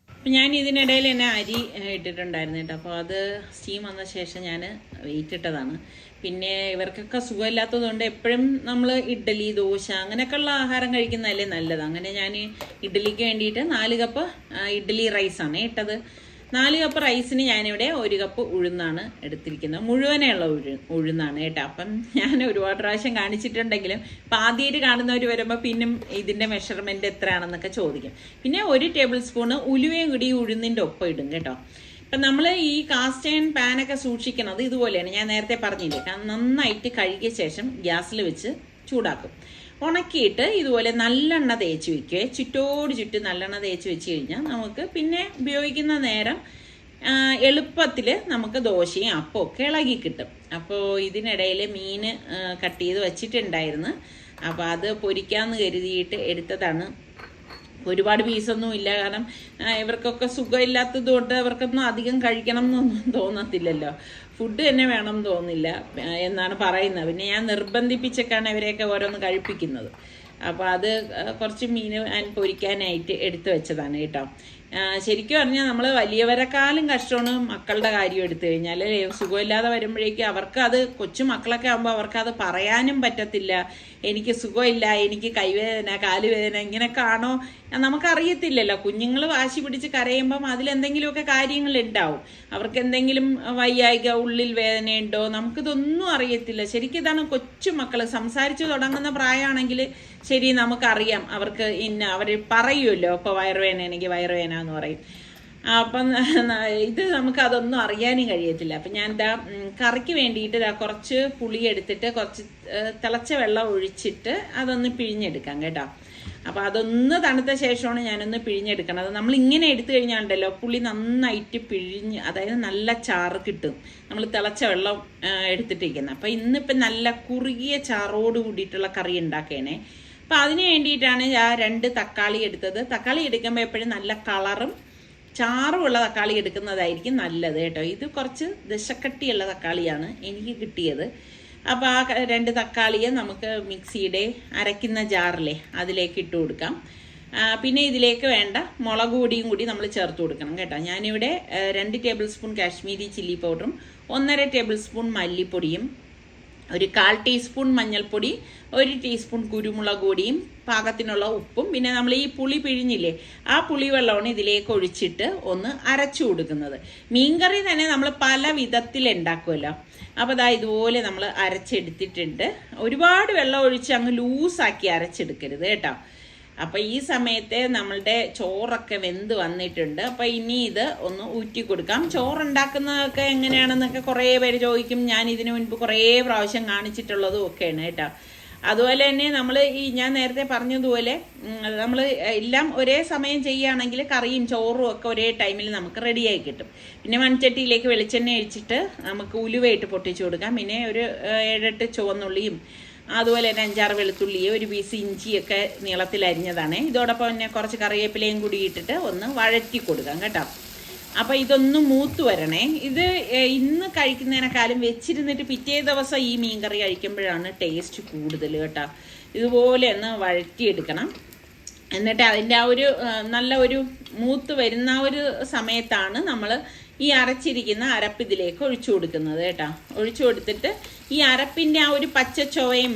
അപ്പം ഞാൻ ഇതിനിടയിൽ തന്നെ അരി ഇട്ടിട്ടുണ്ടായിരുന്നു കേട്ടോ. അപ്പോൾ അത് സ്റ്റീം വന്ന ശേഷം ഞാൻ വെയിറ്റ് ഇട്ടതാണ്. പിന്നെ ഇവർക്കൊക്കെ സുഖമില്ലാത്തതുകൊണ്ട് എപ്പോഴും നമ്മൾ ഇഡ്ഡലി, ദോശ അങ്ങനെയൊക്കെയുള്ള ആഹാരം കഴിക്കുന്നതല്ലേ നല്ലത്. അങ്ങനെ ഞാൻ ഇഡ്ഡലിക്ക് വേണ്ടിയിട്ട് 4 കപ്പ് ഇഡ്ഡലി റൈസാണ് ഇട്ടത്. 4 കപ്പ് റൈസിന് ഞാനിവിടെ 1 കപ്പ് ഉഴുന്നാണ് എടുത്തിരിക്കുന്നത്. മുഴുവനെയുള്ള ഉഴുന്നാണ് കേട്ടോ. അപ്പം ഞാൻ ഒരുപാട് പ്രാവശ്യം കാണിച്ചിട്ടുണ്ടെങ്കിലും ഇപ്പം ആദ്യമായിട്ട് കാണുന്നവർ വരുമ്പോൾ പിന്നും ഇതിൻ്റെ മെഷർമെൻറ്റ് എത്രയാണെന്നൊക്കെ ചോദിക്കും. പിന്നെ 1 ടേബിൾ സ്പൂണ് ഉലുവയും കൂടി ഉഴുന്നിൻ്റെ ഒപ്പം ഇടും കേട്ടോ. ഇപ്പം നമ്മൾ ഈ കാസ്റ്റ് അയൺ പാനൊക്കെ സൂക്ഷിക്കുന്നത് ഇതുപോലെയാണ്. ഞാൻ നേരത്തെ പറഞ്ഞില്ലേ, നന്നായിട്ട് കഴുകിയ ശേഷം ഗ്യാസിൽ വെച്ച് ചൂടാക്കും. ഉണക്കിയിട്ട് ഇതുപോലെ നല്ലെണ്ണ തേച്ച് വയ്ക്കുക. ചുറ്റും നല്ലെണ്ണ തേച്ച് വെച്ച് കഴിഞ്ഞാൽ നമുക്ക് പിന്നെ ഉപയോഗിക്കുന്ന നേരം എളുപ്പത്തിൽ നമുക്ക് ദോശയും അപ്പമൊക്കെ ഇളകി കിട്ടും. അപ്പോൾ ഇതിനിടയിൽ മീൻ കട്ട് ചെയ്ത് വച്ചിട്ടുണ്ടായിരുന്നു. അപ്പോൾ അത് പൊരിക്കാമെന്ന് കരുതിയിട്ട് എടുത്തതാണ്. ഒരുപാട് പീസൊന്നും ഇല്ല, കാരണം ഇവർക്കൊക്കെ സുഖമില്ലാത്തത് കൊണ്ട് ഇവർക്കൊന്നും അധികം കഴിക്കണം എന്നൊന്നും തോന്നത്തില്ലല്ലോ. ഫുഡ് തന്നെ വേണം തോന്നില്ല എന്നാണ് പറയുന്നത്. പിന്നെ ഞാൻ നിർബന്ധിപ്പിച്ചൊക്കെയാണ് ഇവരെയൊക്കെ ഓരോന്ന് കഴിപ്പിക്കുന്നത്. അപ്പോൾ അത് കുറച്ച് മീൻ ഞാൻ പൊരിക്കാനായിട്ട് എടുത്തു വെച്ചതാണ് കേട്ടോ. ശരിക്കും പറഞ്ഞാൽ നമ്മൾ വലിയവരെക്കാളും കഷ്ടമാണ് മക്കളുടെ കാര്യം എടുത്തു കഴിഞ്ഞാൽ. സുഖമില്ലാതെ വരുമ്പോഴേക്കും അവർക്കത്, കൊച്ചു മക്കളൊക്കെ ആകുമ്പോൾ അവർക്കത് പറയാനും പറ്റത്തില്ല. എനിക്ക് സുഖമില്ല, എനിക്ക് കൈവേദന, കാലുവേദന ഇങ്ങനെയൊക്കെ ആണോ നമുക്കറിയത്തില്ലല്ലോ. കുഞ്ഞുങ്ങൾ വാശി പിടിച്ച് കരയുമ്പം അതിലെന്തെങ്കിലുമൊക്കെ കാര്യങ്ങളുണ്ടാവും. അവർക്ക് എന്തെങ്കിലും വയ്യായിക, ഉള്ളിൽ വേദനയുണ്ടോ, നമുക്കിതൊന്നും അറിയത്തില്ല. ശരിക്കും ഇതാണ് കൊച്ചു മക്കൾ സംസാരിച്ചു തുടങ്ങുന്ന പ്രായമാണെങ്കിൽ ശരി നമുക്കറിയാം. അവർക്ക് അവർ പറയുമല്ലോ, ഇപ്പോൾ വയറുവേദനയാണെങ്കിൽ വയറുവേദന എന്ന് പറയും. അപ്പം ഇത് നമുക്കതൊന്നും അറിയാനും കഴിയത്തില്ല. അപ്പം ഞാൻ എന്താ കറിക്ക് വേണ്ടിയിട്ട് കുറച്ച് പുളി എടുത്തിട്ട് കുറച്ച് തിളച്ച വെള്ളം ഒഴിച്ചിട്ട് അതൊന്ന് പിഴിഞ്ഞെടുക്കാം കേട്ടോ. അപ്പോൾ അതൊന്ന് തണുത്ത ശേഷമാണ് ഞാനൊന്ന് പിഴിഞ്ഞെടുക്കണത്. നമ്മൾ ഇങ്ങനെ എടുത്തു കഴിഞ്ഞാണ്ടല്ലോ പുളി നന്നായിട്ട് പിഴിഞ്ഞ്, അതായത് നല്ല ചാറ് കിട്ടും നമ്മൾ തിളച്ച വെള്ളം എടുത്തിട്ടിരിക്കുന്നത്. അപ്പോൾ ഇന്നിപ്പം നല്ല കുറുകിയ ചാറോട് കൂടിയിട്ടുള്ള കറി ഉണ്ടാക്കണേ. അപ്പം അതിന് വേണ്ടിയിട്ടാണ് ഞാൻ 2 തക്കാളി എടുത്തത്. തക്കാളി എടുക്കുമ്പോൾ എപ്പോഴും നല്ല കളറും ചാറുമുള്ള തക്കാളി എടുക്കുന്നതായിരിക്കും നല്ലത് കേട്ടോ. ഇത് കുറച്ച് ദശക്കട്ടിയുള്ള തക്കാളിയാണ് എനിക്ക് കിട്ടിയത്. അപ്പോൾ ആ 2 തക്കാളിയെ നമുക്ക് മിക്സിയുടെ അരയ്ക്കുന്ന ജാറിലെ അതിലേക്ക് ഇട്ട് കൊടുക്കാം. പിന്നെ ഇതിലേക്ക് വേണ്ട മുളക് പൊടിയും കൂടി നമ്മൾ ചേർത്ത് കൊടുക്കണം കേട്ടോ. ഞാനിവിടെ 2 ടേബിൾ സ്പൂൺ കാശ്മീരി ചില്ലി പൗഡറും 1.5 ടേബിൾ സ്പൂൺ മല്ലിപ്പൊടിയും 1/4 ടീസ്പൂൺ മഞ്ഞൾപ്പൊടി, 1 ടീസ്പൂൺ കുരുമുളക് പൊടിയും, പാകത്തിനുള്ള ഉപ്പും, പിന്നെ നമ്മൾ ഈ പുളി പിഴിഞ്ഞില്ലേ ആ പുളി വെള്ളമാണ് ഇതിലേക്ക് ഒഴിച്ചിട്ട് ഒന്ന് അരച്ചു കൊടുക്കുന്നത്. മീൻകറി തന്നെ നമ്മൾ പല വിധത്തിൽ ഉണ്ടാക്കുമല്ലോ. അപ്പോൾ ദാ ഇതുപോലെ നമ്മൾ അരച്ചെടുത്തിട്ടുണ്ട്. ഒരുപാട് വെള്ളം ഒഴിച്ച് അങ്ങ് ലൂസാക്കി അരച്ചെടുക്കരുത് കേട്ടോ. അപ്പം ഈ സമയത്ത് നമ്മളുടെ ചോറൊക്കെ വെന്ത് വന്നിട്ടുണ്ട്. അപ്പം ഇനി ഇത് ഒന്ന് ഊറ്റി കൊടുക്കാം. ചോറുണ്ടാക്കുന്നതൊക്കെ എങ്ങനെയാണെന്നൊക്കെ കുറേ പേര് ചോദിക്കും. ഞാൻ ഇതിനു മുൻപ് കുറേ പ്രാവശ്യം കാണിച്ചിട്ടുള്ളതും ഒക്കെയാണ് കേട്ടോ. അതുപോലെ തന്നെ നമ്മൾ ഞാൻ നേരത്തെ പറഞ്ഞതുപോലെ നമ്മൾ എല്ലാം ഒരേ സമയം ചെയ്യുകയാണെങ്കിൽ കറിയും ചോറും ഒക്കെ ഒരേ ടൈമിൽ നമുക്ക് റെഡിയായി കിട്ടും. പിന്നെ മൺചട്ടിയിലേക്ക് വെളിച്ചെണ്ണ ഒഴിച്ചിട്ട് നമുക്ക് ഉലുവയിട്ട് പൊട്ടിച്ചു കൊടുക്കാം. പിന്നെ ഒരു 7-8 ചുവന്നുള്ളിയും അതുപോലെ തന്നെ 5-6 വെളുത്തുള്ളി, 1 പീസ് ഇഞ്ചിയൊക്കെ നീളത്തിൽ അരിഞ്ഞതാണ്. ഇതോടൊപ്പം തന്നെ കുറച്ച് കറിവേപ്പിലയും കൂടി ഇട്ടിട്ട് ഒന്ന് വഴറ്റി കൊടുക്കാം കേട്ടോ. അപ്പോൾ ഇതൊന്ന് മൂത്ത് വരണേ. ഇത് ഇന്ന് കഴിക്കുന്നതിനേക്കാളും വെച്ചിരുന്നിട്ട് പിറ്റേ ദിവസം ഈ മീൻകറി കഴിക്കുമ്പോഴാണ് ടേസ്റ്റ് കൂടുതൽ കേട്ടോ. ഇതുപോലെ ഒന്ന് വഴറ്റിയെടുക്കണം. എന്നിട്ട് അതിൻ്റെ ആ ഒരു നല്ല ഒരു മൂത്ത് വരുന്ന ഒരു സമയത്താണ് നമ്മൾ ഈ അരച്ചിരിക്കുന്ന അരപ്പ് ഇതിലേക്ക് ഒഴിച്ചു കൊടുക്കുന്നത് കേട്ടോ. ഒഴിച്ചു കൊടുത്തിട്ട് ഈ അരപ്പിൻ്റെ ആ ഒരു പച്ച ചൊവയും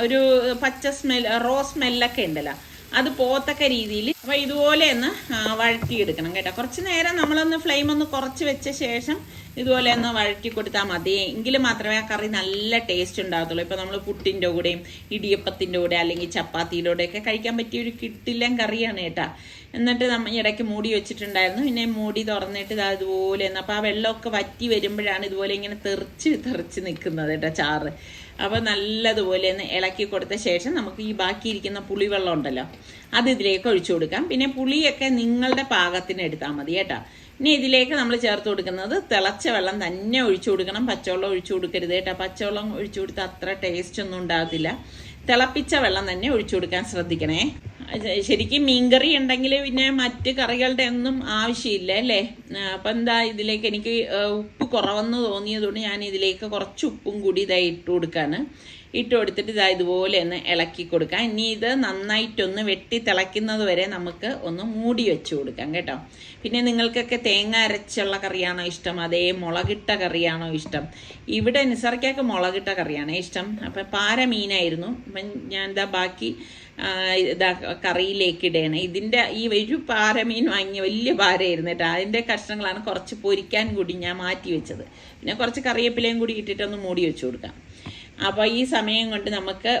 ഒരു പച്ച റോ സ്മെല്ലൊക്കെ ഉണ്ടല്ലോ അത് പോത്തക്ക രീതിയിൽ അപ്പോൾ ഇതുപോലെ ഒന്ന് വഴറ്റിയെടുക്കണം കേട്ടോ. കുറച്ച് നേരം നമ്മളൊന്ന് ഫ്ലെയിം ഒന്ന് കുറച്ച് വെച്ച ശേഷം ഇതുപോലെ ഒന്ന് വഴറ്റി കൊടുത്താൽ മതി. എങ്കിൽ മാത്രമേ ആ കറി നല്ല ടേസ്റ്റ് ഉണ്ടാകത്തുള്ളൂ. ഇപ്പോൾ നമ്മൾ പുട്ടിൻ്റെ കൂടെയും ഇടിയപ്പത്തിൻ്റെ കൂടെ അല്ലെങ്കിൽ ചപ്പാത്തിയുടെ കൂടെയൊക്കെ കഴിക്കാൻ പറ്റിയ ഒരു കിട്ടില്ലൻ കറിയാണ് കേട്ടോ. എന്നിട്ട് നമ്മൾ ഇടയ്ക്ക് മൂടി വെച്ചിട്ടുണ്ടായിരുന്നു. പിന്നെ മൂടി തുറന്നിട്ട് ഇത് അതുപോലെ തന്നെ അപ്പോൾ ആ വെള്ളമൊക്കെ വറ്റി വരുമ്പോഴാണ് ഇതുപോലെ ഇങ്ങനെ തെറിച്ച് നിൽക്കുന്നത് കേട്ടോ ചാറ്. അപ്പോൾ നല്ലതുപോലെ ഒന്ന് ഇളക്കി കൊടുത്ത ശേഷം നമുക്ക് ഈ ബാക്കിയിരിക്കുന്ന പുളിവെള്ളം ഉണ്ടല്ലോ അത് ഇതിലേക്ക് ഒഴിച്ചു കൊടുക്കാം. പിന്നെ പുളിയൊക്കെ നിങ്ങളുടെ പാകത്തിന് എടുത്താൽ മതി കേട്ടോ. ഇനി ഇതിലേക്ക് നമ്മൾ ചേർത്ത് കൊടുക്കുന്നത് തിളച്ച വെള്ളം തന്നെ ഒഴിച്ചു കൊടുക്കണം. പച്ചവെള്ളം ഒഴിച്ചു കൊടുക്കരുത് കേട്ടോ. പച്ചവെള്ളം ഒഴിച്ചു കൊടുത്താൽ അത്ര ടേസ്റ്റ് ഒന്നും ഉണ്ടാകത്തില്ല. തിളപ്പിച്ച വെള്ളം തന്നെ ഒഴിച്ചു കൊടുക്കാൻ ശ്രദ്ധിക്കണേ. ശരിക്കും മീൻകറി ഉണ്ടെങ്കിൽ പിന്നെ മറ്റ് കറികളുടെ ഒന്നും ആവശ്യമില്ല അല്ലേ. അപ്പം എന്താ ഇതിലേക്ക് എനിക്ക് ഉപ്പ് കുറവെന്ന് തോന്നിയതുകൊണ്ട് ഞാൻ ഇതിലേക്ക് കുറച്ച് ഉപ്പും കൂടി ഇതായി ഇട്ട് കൊടുക്കുകയാണ്. ഇട്ട് കൊടുത്തിട്ട് ഇതാ ഇതുപോലെ ഒന്ന് ഇളക്കി കൊടുക്കാം. ഇനി ഇത് നന്നായിട്ടൊന്ന് വെട്ടി തിളയ്ക്കുന്നത് വരെ നമുക്ക് ഒന്ന് മൂടി വെച്ച് കൊടുക്കാം കേട്ടോ. പിന്നെ നിങ്ങൾക്കൊക്കെ തേങ്ങ അരച്ചുള്ള കറിയാണോ ഇഷ്ടം, അതേ മുളകിട്ട കറിയാണോ ഇഷ്ടം? ഇവിടെ നിസർക്കൊക്കെ മുളകിട്ട കറിയാണോ ഇഷ്ടം. അപ്പം പാര മീനായിരുന്നു. അപ്പം ഞാൻ ഇതാ ബാക്കി ഇതാ കറിയിലേക്ക് ഇടണേ. ഇതിൻ്റെ ഈ ഒരു പാരമീൻ വാങ്ങിയ വലിയ പാരയായിരുന്നു കേട്ടോ. അതിൻ്റെ കഷ്ണങ്ങളാണ് കുറച്ച് പൊരിക്കാൻ കൂടി ഞാൻ മാറ്റി വെച്ചത്. പിന്നെ കുറച്ച് കറിവേപ്പിലയും കൂടി ഇട്ടിട്ടൊന്ന് മൂടി വെച്ച് കൊടുക്കാം. അപ്പോൾ ഈ സമയം കൊണ്ട് നമുക്ക്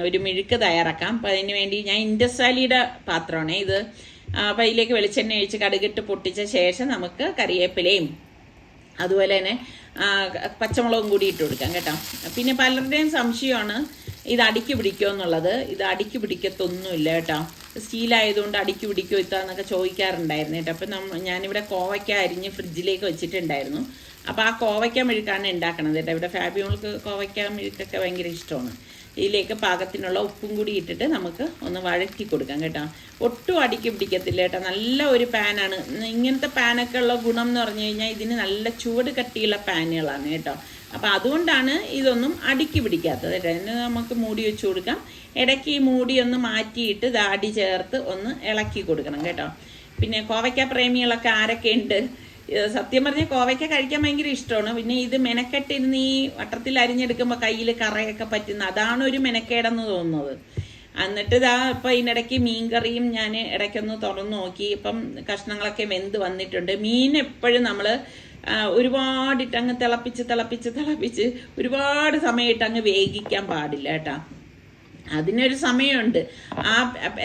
ഒരു മെഴുക്ക് തയ്യാറാക്കാം. അപ്പോൾ അതിന് വേണ്ടി ഞാൻ ഇൻഡസ്സാലിയുടെ പാത്രമാണ് ഇത്. അപ്പോൾ അതിലേക്ക് വെളിച്ചെണ്ണ ഒഴിച്ച് കടുകിട്ട് പൊട്ടിച്ച ശേഷം നമുക്ക് കറിവേപ്പിലയും അതുപോലെ തന്നെ പച്ചമുളകും കൂടി ഇട്ട് കൊടുക്കാം കേട്ടോ. പിന്നെ പലരുടെയും സംശയമാണ് ഇത് അടിക്ക് പിടിക്കുമോ എന്നുള്ളത്. ഇത് അടിക്ക് പിടിക്കത്തൊന്നുമില്ല കേട്ടോ. സ്റ്റീലായതുകൊണ്ട് അടിക്ക് പിടിക്കുമോ ഇത്താന്നൊക്കെ ചോദിക്കാറുണ്ടായിരുന്നു കേട്ടോ. അപ്പം ഞാനിവിടെ കോവയ്ക്ക അരിഞ്ഞ് ഫ്രിഡ്ജിലേക്ക് വെച്ചിട്ടുണ്ടായിരുന്നു. അപ്പോൾ ആ കോവയ്ക്ക മെഴുക്കാണ് ഉണ്ടാക്കണത് കേട്ടോ. ഇവിടെ ഫാബിയോൾക്ക് കോവയ്ക്ക മെഴുക്കൊക്കെ ഭയങ്കര ഇഷ്ടമാണ്. ഇതിലേക്ക് പാകത്തിനുള്ള ഉപ്പും കൂടി ഇട്ടിട്ട് നമുക്ക് ഒന്ന് വഴറ്റി കൊടുക്കാം കേട്ടോ. ഒട്ടും അടിക്ക് പിടിക്കത്തില്ല കേട്ടോ. നല്ല ഒരു പാനാണ്. ഇങ്ങനത്തെ പാനൊക്കെ ഉള്ള ഗുണം എന്ന് പറഞ്ഞു കഴിഞ്ഞാൽ ഇതിന് നല്ല ചൂട് കട്ടിയുള്ള പാനുകളാണ് കേട്ടോ. അപ്പോൾ അതുകൊണ്ടാണ് ഇതൊന്നും അടിക്ക് പിടിക്കാത്തത് കേട്ടോ. ഇതിന് നമുക്ക് മൂടി വെച്ച് കൊടുക്കാം. ഇടയ്ക്ക് ഈ മൂടി ഒന്ന് മാറ്റിയിട്ട് അടി ചേർത്ത് ഒന്ന് ഇളക്കി കൊടുക്കണം കേട്ടോ. പിന്നെ കോവയ്ക്ക പ്രേമികളൊക്കെ ആരൊക്കെ ഉണ്ട്? സത്യം പറഞ്ഞാൽ കോവയ്ക്ക കഴിക്കാൻ ഭയങ്കര ഇഷ്ടമാണ്. പിന്നെ ഇത് മെനക്കെട്ടിരുന്ന് ഈ വട്ടത്തിൽ അരിഞ്ഞെടുക്കുമ്പോൾ കയ്യിൽ കറയൊക്കെ പറ്റുന്ന അതാണ് ഒരു മെനക്കേടെന്ന് തോന്നുന്നത്. എന്നിട്ട് ഇപ്പം ഇതിനിടയ്ക്ക് മീൻ കറിയും ഞാൻ ഇടയ്ക്കൊന്ന് തുറന്ന് നോക്കി. ഇപ്പം കഷ്ണങ്ങളൊക്കെ വെന്ത് വന്നിട്ടുണ്ട്. മീൻ എപ്പോഴും നമ്മൾ ഒരുപാടിട്ട് അങ്ങ് തിളപ്പിച്ച് ഒരുപാട് സമയമായിട്ട് അങ്ങ് വേവിക്കാൻ പാടില്ല കേട്ടോ. അതിനൊരു സമയമുണ്ട്.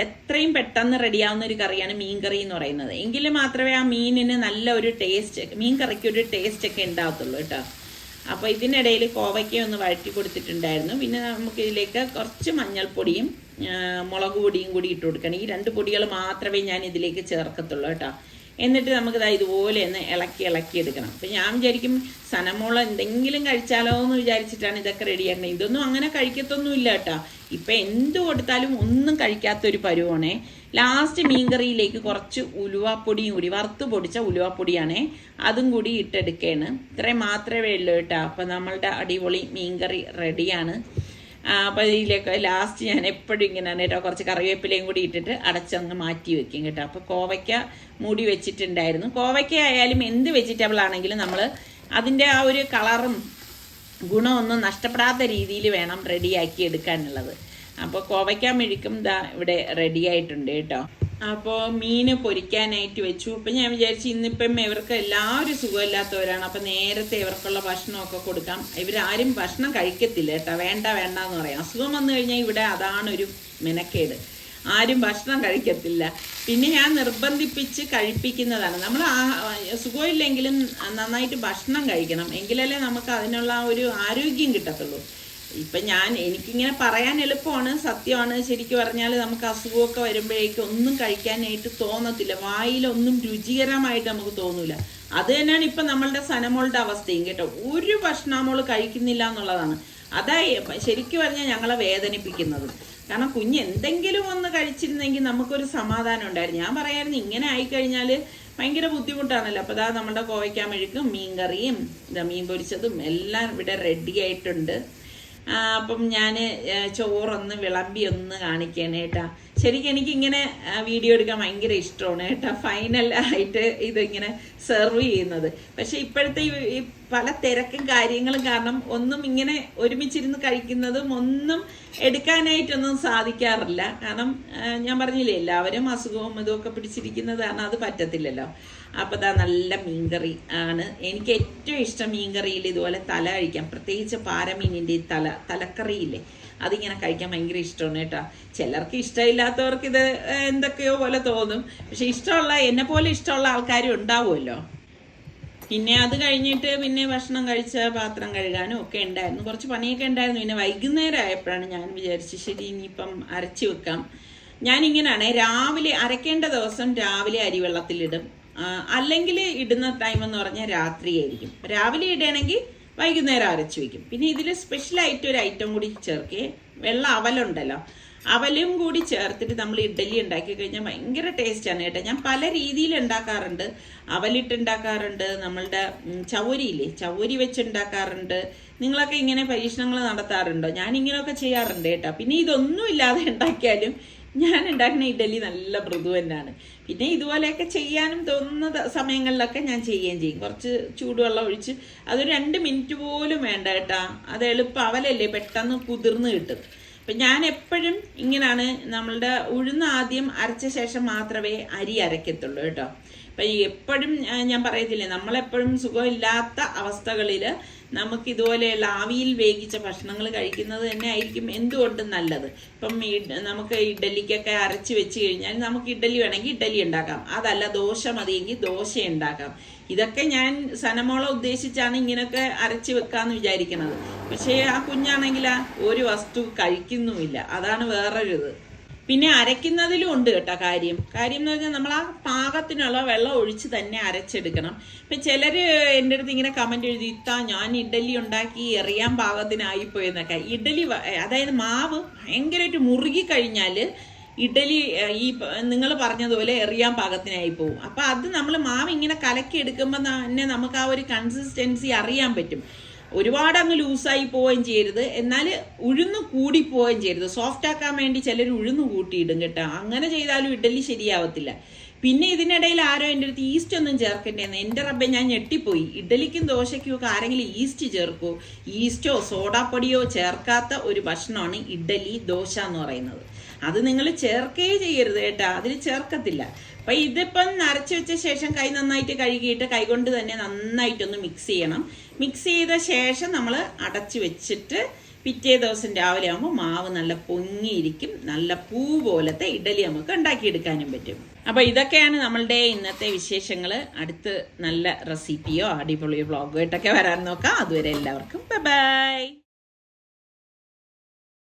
എത്രയും പെട്ടെന്ന് റെഡിയാവുന്ന ഒരു കറിയാണ് മീൻ കറി എന്ന് പറയുന്നത്. എങ്കിൽ മാത്രമേ ആ മീനിന് നല്ല ഒരു ടേസ്റ്റ്, മീൻ കറിക്ക് ഒരു ടേസ്റ്റ് ഒക്കെ ഉണ്ടാകത്തുള്ളൂ കേട്ടോ. അപ്പോൾ ഇതിനിടയിൽ കോവയ്ക്ക ഒന്ന് വഴറ്റി കൊടുത്തിട്ടുണ്ടായിരുന്നു. പിന്നെ നമുക്ക് ഇതിലേക്ക് കുറച്ച് മഞ്ഞൾപ്പൊടിയും മുളക് പൊടിയും കൂടി ഇട്ട് കൊടുക്കണം. ഈ 2 പൊടികൾ മാത്രമേ ഞാൻ ഇതിലേക്ക് ചേർക്കത്തുള്ളൂ കേട്ടോ. എന്നിട്ട് നമുക്കിതാ ഇതുപോലെ ഒന്ന് ഇളക്കി എടുക്കണം. അപ്പം ഞാൻ വിചാരിക്കും സനമോള എന്തെങ്കിലും കഴിച്ചാലോ എന്ന് വിചാരിച്ചിട്ടാണ് ഇതൊക്കെ റെഡിയാക്കുന്നത്. ഇതൊന്നും അങ്ങനെ കഴിക്കത്തൊന്നുമില്ല കേട്ടോ. ഇപ്പം എന്ത് കൊടുത്താലും ഒന്നും കഴിക്കാത്തൊരു പരുവാണേ. ലാസ്റ്റ് മീൻകറിയിലേക്ക് കുറച്ച് ഉലുവാപ്പൊടിയും കൂടി, വറുത്ത് പൊടിച്ച ഉലുവാപ്പൊടിയാണേ, അതും കൂടി ഇട്ടെടുക്കുകയാണ്. ഇത്രയും മാത്രമേ ഉള്ളൂ കേട്ടോ. അപ്പം നമ്മളുടെ അടിപൊളി മീൻകറി റെഡിയാണ്. അപ്പോൾ ഇതിലേക്ക് ലാസ്റ്റ് ഞാൻ എപ്പോഴും ഇങ്ങനെയാണ് കേട്ടോ, കുറച്ച് കറിവേപ്പിലയും കൂടി ഇട്ടിട്ട് അടച്ചങ്ങ് മാറ്റി വെക്കും കേട്ടോ. അപ്പോൾ കോവയ്ക്ക മൂടി വെച്ചിട്ടുണ്ടായിരുന്നു. കോവയ്ക്ക ആയാലും എന്ത് വെജിറ്റബിൾ ആണെങ്കിലും നമ്മൾ അതിൻ്റെ ആ ഒരു കളറും ഗുണമൊന്നും നഷ്ടപ്പെടാത്ത രീതിയിൽ വേണം റെഡിയാക്കി എടുക്കാനുള്ളത്. അപ്പോൾ കോവയ്ക്ക മെഴുക്കും ഇവിടെ റെഡിയായിട്ടുണ്ട് കേട്ടോ. അപ്പോൾ മീൻ പൊരിക്കാനായിട്ട് വെച്ചു. അപ്പം ഞാൻ വിചാരിച്ചു ഇന്നിപ്പം ഇവർക്ക് എല്ലാവരും സുഖമില്ലാത്തവരാണ്. അപ്പം നേരത്തെ ഇവർക്കുള്ള ഭക്ഷണമൊക്കെ കൊടുക്കാം. ഇവരാരും ഭക്ഷണം കഴിക്കത്തില്ല കേട്ടോ. വേണ്ട എന്ന് പറയാം. അസുഖം വന്നു കഴിഞ്ഞാൽ ഇവിടെ അതാണൊരു മെനക്കേട്. ആരും ഭക്ഷണം കഴിക്കത്തില്ല. പിന്നെ ഞാൻ നിർബന്ധിപ്പിച്ച് കഴിപ്പിക്കുന്നതാണ്. നമ്മൾ സുഖമില്ലെങ്കിലും നന്നായിട്ട് ഭക്ഷണം കഴിക്കണം. എങ്കിലല്ലേ നമുക്ക് അതിനുള്ള ഒരു ആരോഗ്യം കിട്ടത്തുള്ളൂ. ഇപ്പം എനിക്കിങ്ങനെ പറയാൻ എളുപ്പമാണ്, സത്യമാണ്. ശരിക്കും പറഞ്ഞാൽ നമുക്ക് അസുഖമൊക്കെ വരുമ്പോഴേക്കും ഒന്നും കഴിക്കാനായിട്ട് തോന്നത്തില്ല. വായിലൊന്നും രുചികരമായിട്ട് നമുക്ക് തോന്നില്ല. അത് തന്നെയാണ് ഇപ്പം നമ്മളുടെ സനമോളുടെ അവസ്ഥയും കേട്ടോ. ഒരു ഭക്ഷണമോൾ കഴിക്കുന്നില്ല എന്നുള്ളതാണ്. ശരിക്കും പറഞ്ഞാൽ ഞങ്ങളെ വേദനിപ്പിക്കുന്നത്. കാരണം കുഞ്ഞ് എന്തെങ്കിലും ഒന്ന് കഴിച്ചിരുന്നെങ്കിൽ നമുക്കൊരു സമാധാനം ഉണ്ടായിരുന്നു. ഞാൻ പറയായിരുന്നു ഇങ്ങനെ ആയിക്കഴിഞ്ഞാൽ ഭയങ്കര ബുദ്ധിമുട്ടാണല്ലോ. അപ്പോൾ നമ്മുടെ കോവയ്ക്ക മെഴുക്കും മീൻ കറിയും മീൻ പൊരിച്ചതും എല്ലാം ഇവിടെ റെഡി ആയിട്ടുണ്ട്. അപ്പം ഞാൻ ചോറൊന്ന് വിളമ്പി ഒന്ന് കാണിക്കണേ കേട്ടാ. ശരിക്കും എനിക്കിങ്ങനെ വീഡിയോ എടുക്കാൻ ഭയങ്കര ഇഷ്ടമാണ് കേട്ടോ. ഫൈനലായിട്ട് ഇതിങ്ങനെ സെർവ് ചെയ്യുന്നത്. പക്ഷെ ഇപ്പോഴത്തെ ഈ പല തിരക്കും കാര്യങ്ങളും കാരണം ഒന്നും ഇങ്ങനെ ഒരുമിച്ചിരുന്ന് കഴിക്കുന്നതും ഒന്നും എടുക്കാനായിട്ടൊന്നും സാധിക്കാറില്ല. കാരണം ഞാൻ പറഞ്ഞില്ലേ എല്ലാവരും അസുഖവും ഇതുമൊക്കെ പിടിച്ചിരിക്കുന്നതാണ്, അത് പറ്റത്തില്ലല്ലോ. അപ്പോൾ നല്ല മീൻകറി ആണ് എനിക്ക് ഏറ്റവും ഇഷ്ടം. മീൻകറിയിൽ ഇതുപോലെ തല കഴിക്കാം, പ്രത്യേകിച്ച് പാരമീനിൻ്റെ തലക്കറിയില്ലേ, അതിങ്ങനെ കഴിക്കാൻ ഭയങ്കര ഇഷ്ടമാണ് കേട്ടോ. ചിലർക്ക് ഇഷ്ടമില്ലാത്തവർക്ക് ഇത് എന്തൊക്കെയോ പോലെ തോന്നും. പക്ഷെ എന്നെ പോലെ ഇഷ്ടമുള്ള ആൾക്കാരും ഉണ്ടാവുമല്ലോ. പിന്നെ അത് കഴിഞ്ഞിട്ട് പിന്നെ ഭക്ഷണം കഴിച്ച പാത്രം കഴുകാനും ഒക്കെ ഉണ്ടായിരുന്നു, കുറച്ച് പണിയൊക്കെ ഉണ്ടായിരുന്നു. പിന്നെ വൈകുന്നേരം ആയപ്പോഴാണ് ഞാൻ വിചാരിച്ചു ശരി ഇനിയിപ്പം അരച്ച് വെക്കാം. ഞാനിങ്ങനെയാണ് രാവിലെ അരയ്ക്കേണ്ട ദിവസം രാവിലെ അരി വെള്ളത്തിലിടും. അല്ലെങ്കിൽ ഇടുന്ന ടൈം എന്ന് പറഞ്ഞാൽ രാത്രിയായിരിക്കും. രാവിലെ ഇടുകയാണെങ്കിൽ വൈകുന്നേരം അരച്ചു വെക്കും. പിന്നെ ഇതിൽ സ്പെഷ്യലായിട്ട് ഒരു ഐറ്റം കൂടി ചേർക്കുക, വെള്ള അവലുണ്ടല്ലോ, അവലും കൂടി ചേർത്തിട്ട് നമ്മൾ ഇഡ്ഡലി ഉണ്ടാക്കി കഴിഞ്ഞാൽ ഭയങ്കര ടേസ്റ്റാണ് കേട്ടോ. ഞാൻ പല രീതിയിൽ ഉണ്ടാക്കാറുണ്ട്. അവലിട്ട് ഉണ്ടാക്കാറുണ്ട്, നമ്മളുടെ ചവരിയില്ലേ, ചവരി വെച്ച് ഉണ്ടാക്കാറുണ്ട്. നിങ്ങളൊക്കെ ഇങ്ങനെ പരീക്ഷണങ്ങൾ നടത്താറുണ്ടോ? ഞാൻ ഇങ്ങനെയൊക്കെ ചെയ്യാറുണ്ട് കേട്ടോ. പിന്നെ ഇതൊന്നും ഇല്ലാതെ ഉണ്ടാക്കിയാലും ഞാൻ ഉണ്ടാക്കുന്ന ഇഡ്ഡലി നല്ല മൃദു തന്നെയാണ്. പിന്നെ ഇതുപോലെയൊക്കെ ചെയ്യാനും തോന്നുന്ന സമയങ്ങളിലൊക്കെ ഞാൻ ചെയ്യുകയും ചെയ്യും. കുറച്ച് ചൂടുവെള്ളം ഒഴിച്ച് അതൊരു 2 മിനിറ്റ് പോലും വേണ്ട കേട്ടാ. അത് എളുപ്പം, അവലല്ലേ, പെട്ടെന്ന് കുതിർന്ന് കിട്ടും. അപ്പം ഞാൻ എപ്പോഴും ഇങ്ങനെയാണ്, നമ്മളുടെ ഉഴുന്ന് ആദ്യം അരച്ച ശേഷം മാത്രമേ അരി അരയ്ക്കത്തുള്ളൂ കേട്ടോ. അപ്പം എപ്പോഴും ഞാൻ പറയത്തില്ലേ, നമ്മളെപ്പോഴും സുഖമില്ലാത്ത അവസ്ഥകളിൽ നമുക്ക് ഇതുപോലെയുള്ള ആവിയിൽ വേവിച്ച ഭക്ഷണങ്ങൾ കഴിക്കുന്നത് തന്നെ ആയിരിക്കും എന്തുകൊണ്ടും നല്ലത്. ഇപ്പം നമുക്ക് ഇഡ്ഡലിക്കൊക്കെ അരച്ച് വെച്ച് കഴിഞ്ഞാൽ നമുക്ക് ഇഡ്ഡലി വേണമെങ്കിൽ ഇഡ്ഡലി ഉണ്ടാക്കാം, അതല്ല ദോശ മതിയെങ്കിൽ ദോശ ഉണ്ടാക്കാം. ഇതൊക്കെ ഞാൻ സനമോളെ ഉദ്ദേശിച്ചാണ് ഇങ്ങനെയൊക്കെ അരച്ച് വെക്കാന്ന് വിചാരിക്കണത്. പക്ഷേ ആ കുഞ്ഞാണെങ്കിൽ ഒരു വസ്തു കഴിക്കുന്നുമില്ല, അതാണ് വേറൊരു ഇത്. പിന്നെ അരയ്ക്കുന്നതിലും ഉണ്ട് കേട്ടോ കാര്യം എന്ന് പറഞ്ഞാൽ നമ്മൾ ആ പാകത്തിനുള്ള വെള്ളം ഒഴിച്ച് തന്നെ അരച്ചെടുക്കണം. ഇപ്പം ചിലർ എൻ്റെ അടുത്ത് ഇങ്ങനെ കമൻറ്റ് എഴുതി, ഞാൻ ഇഡ്ഡലി ഉണ്ടാക്കി എറിയാൻ പാകത്തിനായിപ്പോയെന്നൊക്കെ. ഇഡ്ഡലി അതായത് മാവ് ഭയങ്കരമായിട്ട് മുറുകി കഴിഞ്ഞാൽ ഇഡ്ഡലി ഈ നിങ്ങൾ പറഞ്ഞതുപോലെ എറിയാൻ പാകത്തിനായി പോകും. അപ്പം അത് നമ്മൾ മാവ് ഇങ്ങനെ കലക്കി എടുക്കുമ്പോൾ തന്നെ നമുക്ക് ആ ഒരു കൺസിസ്റ്റൻസി അറിയാൻ പറ്റും. ഒരുപാട് അങ്ങ് ലൂസായി പോവുകയും ചെയ്യരുത്, എന്നാൽ ഉഴുന്ന് കൂടിപ്പോവുകയും ചെയ്യരുത്. സോഫ്റ്റ് ആക്കാൻ വേണ്ടി ചിലർ ഉഴുന്ന് കൂട്ടിയിടും കേട്ടോ. അങ്ങനെ ചെയ്താലും ഇഡ്ഡലി ശരിയാവത്തില്ല. പിന്നെ ഇതിനിടയിൽ ആരോ എൻ്റെ അടുത്ത് ഈസ്റ്റ് ഒന്നും ചേർക്കണ്ടേന്ന്. എൻ്റെ റബ്ബെ, ഞാൻ ഞെട്ടിപ്പോയി. ഇഡ്ഡലിക്കും ദോശയ്ക്കും ഒക്കെ ആരെങ്കിലും ഈസ്റ്റ് ചേർക്കോ? ഈസ്റ്റോ സോഡാപ്പൊടിയോ ചേർക്കാത്ത ഒരു ഭക്ഷണമാണ് ഇഡ്ഡലി ദോശ എന്ന് പറയുന്നത്. അത് നിങ്ങൾ ചേർക്കേ ചെയ്യരുത് കേട്ടോ, അതിൽ ചേർക്കത്തില്ല. അപ്പം ഇതിപ്പം അരച്ച് വെച്ച ശേഷം കൈ നന്നായിട്ട് കഴുകിയിട്ട് കൈകൊണ്ട് തന്നെ നന്നായിട്ടൊന്ന് മിക്സ് ചെയ്യണം. മിക്സ് ചെയ്ത ശേഷം നമ്മൾ അടച്ച് വെച്ചിട്ട് പിറ്റേ ദിവസം രാവിലെ ആകുമ്പോൾ മാവ് നല്ല പൊങ്ങിയിരിക്കും. നല്ല പൂ പോലത്തെ ഇഡ്ഡലി നമുക്ക് ഉണ്ടാക്കിയെടുക്കാനും പറ്റും. അപ്പോൾ ഇതൊക്കെയാണ് നമ്മളുടെ ഇന്നത്തെ വിശേഷങ്ങൾ. അടുത്ത് നല്ല റെസിപ്പിയോ അടിപൊളിയോ വ്ളോഗോ ആയിട്ടൊക്കെ വരാൻ നോക്കാം. അതുവരെ എല്ലാവർക്കും ബൈ.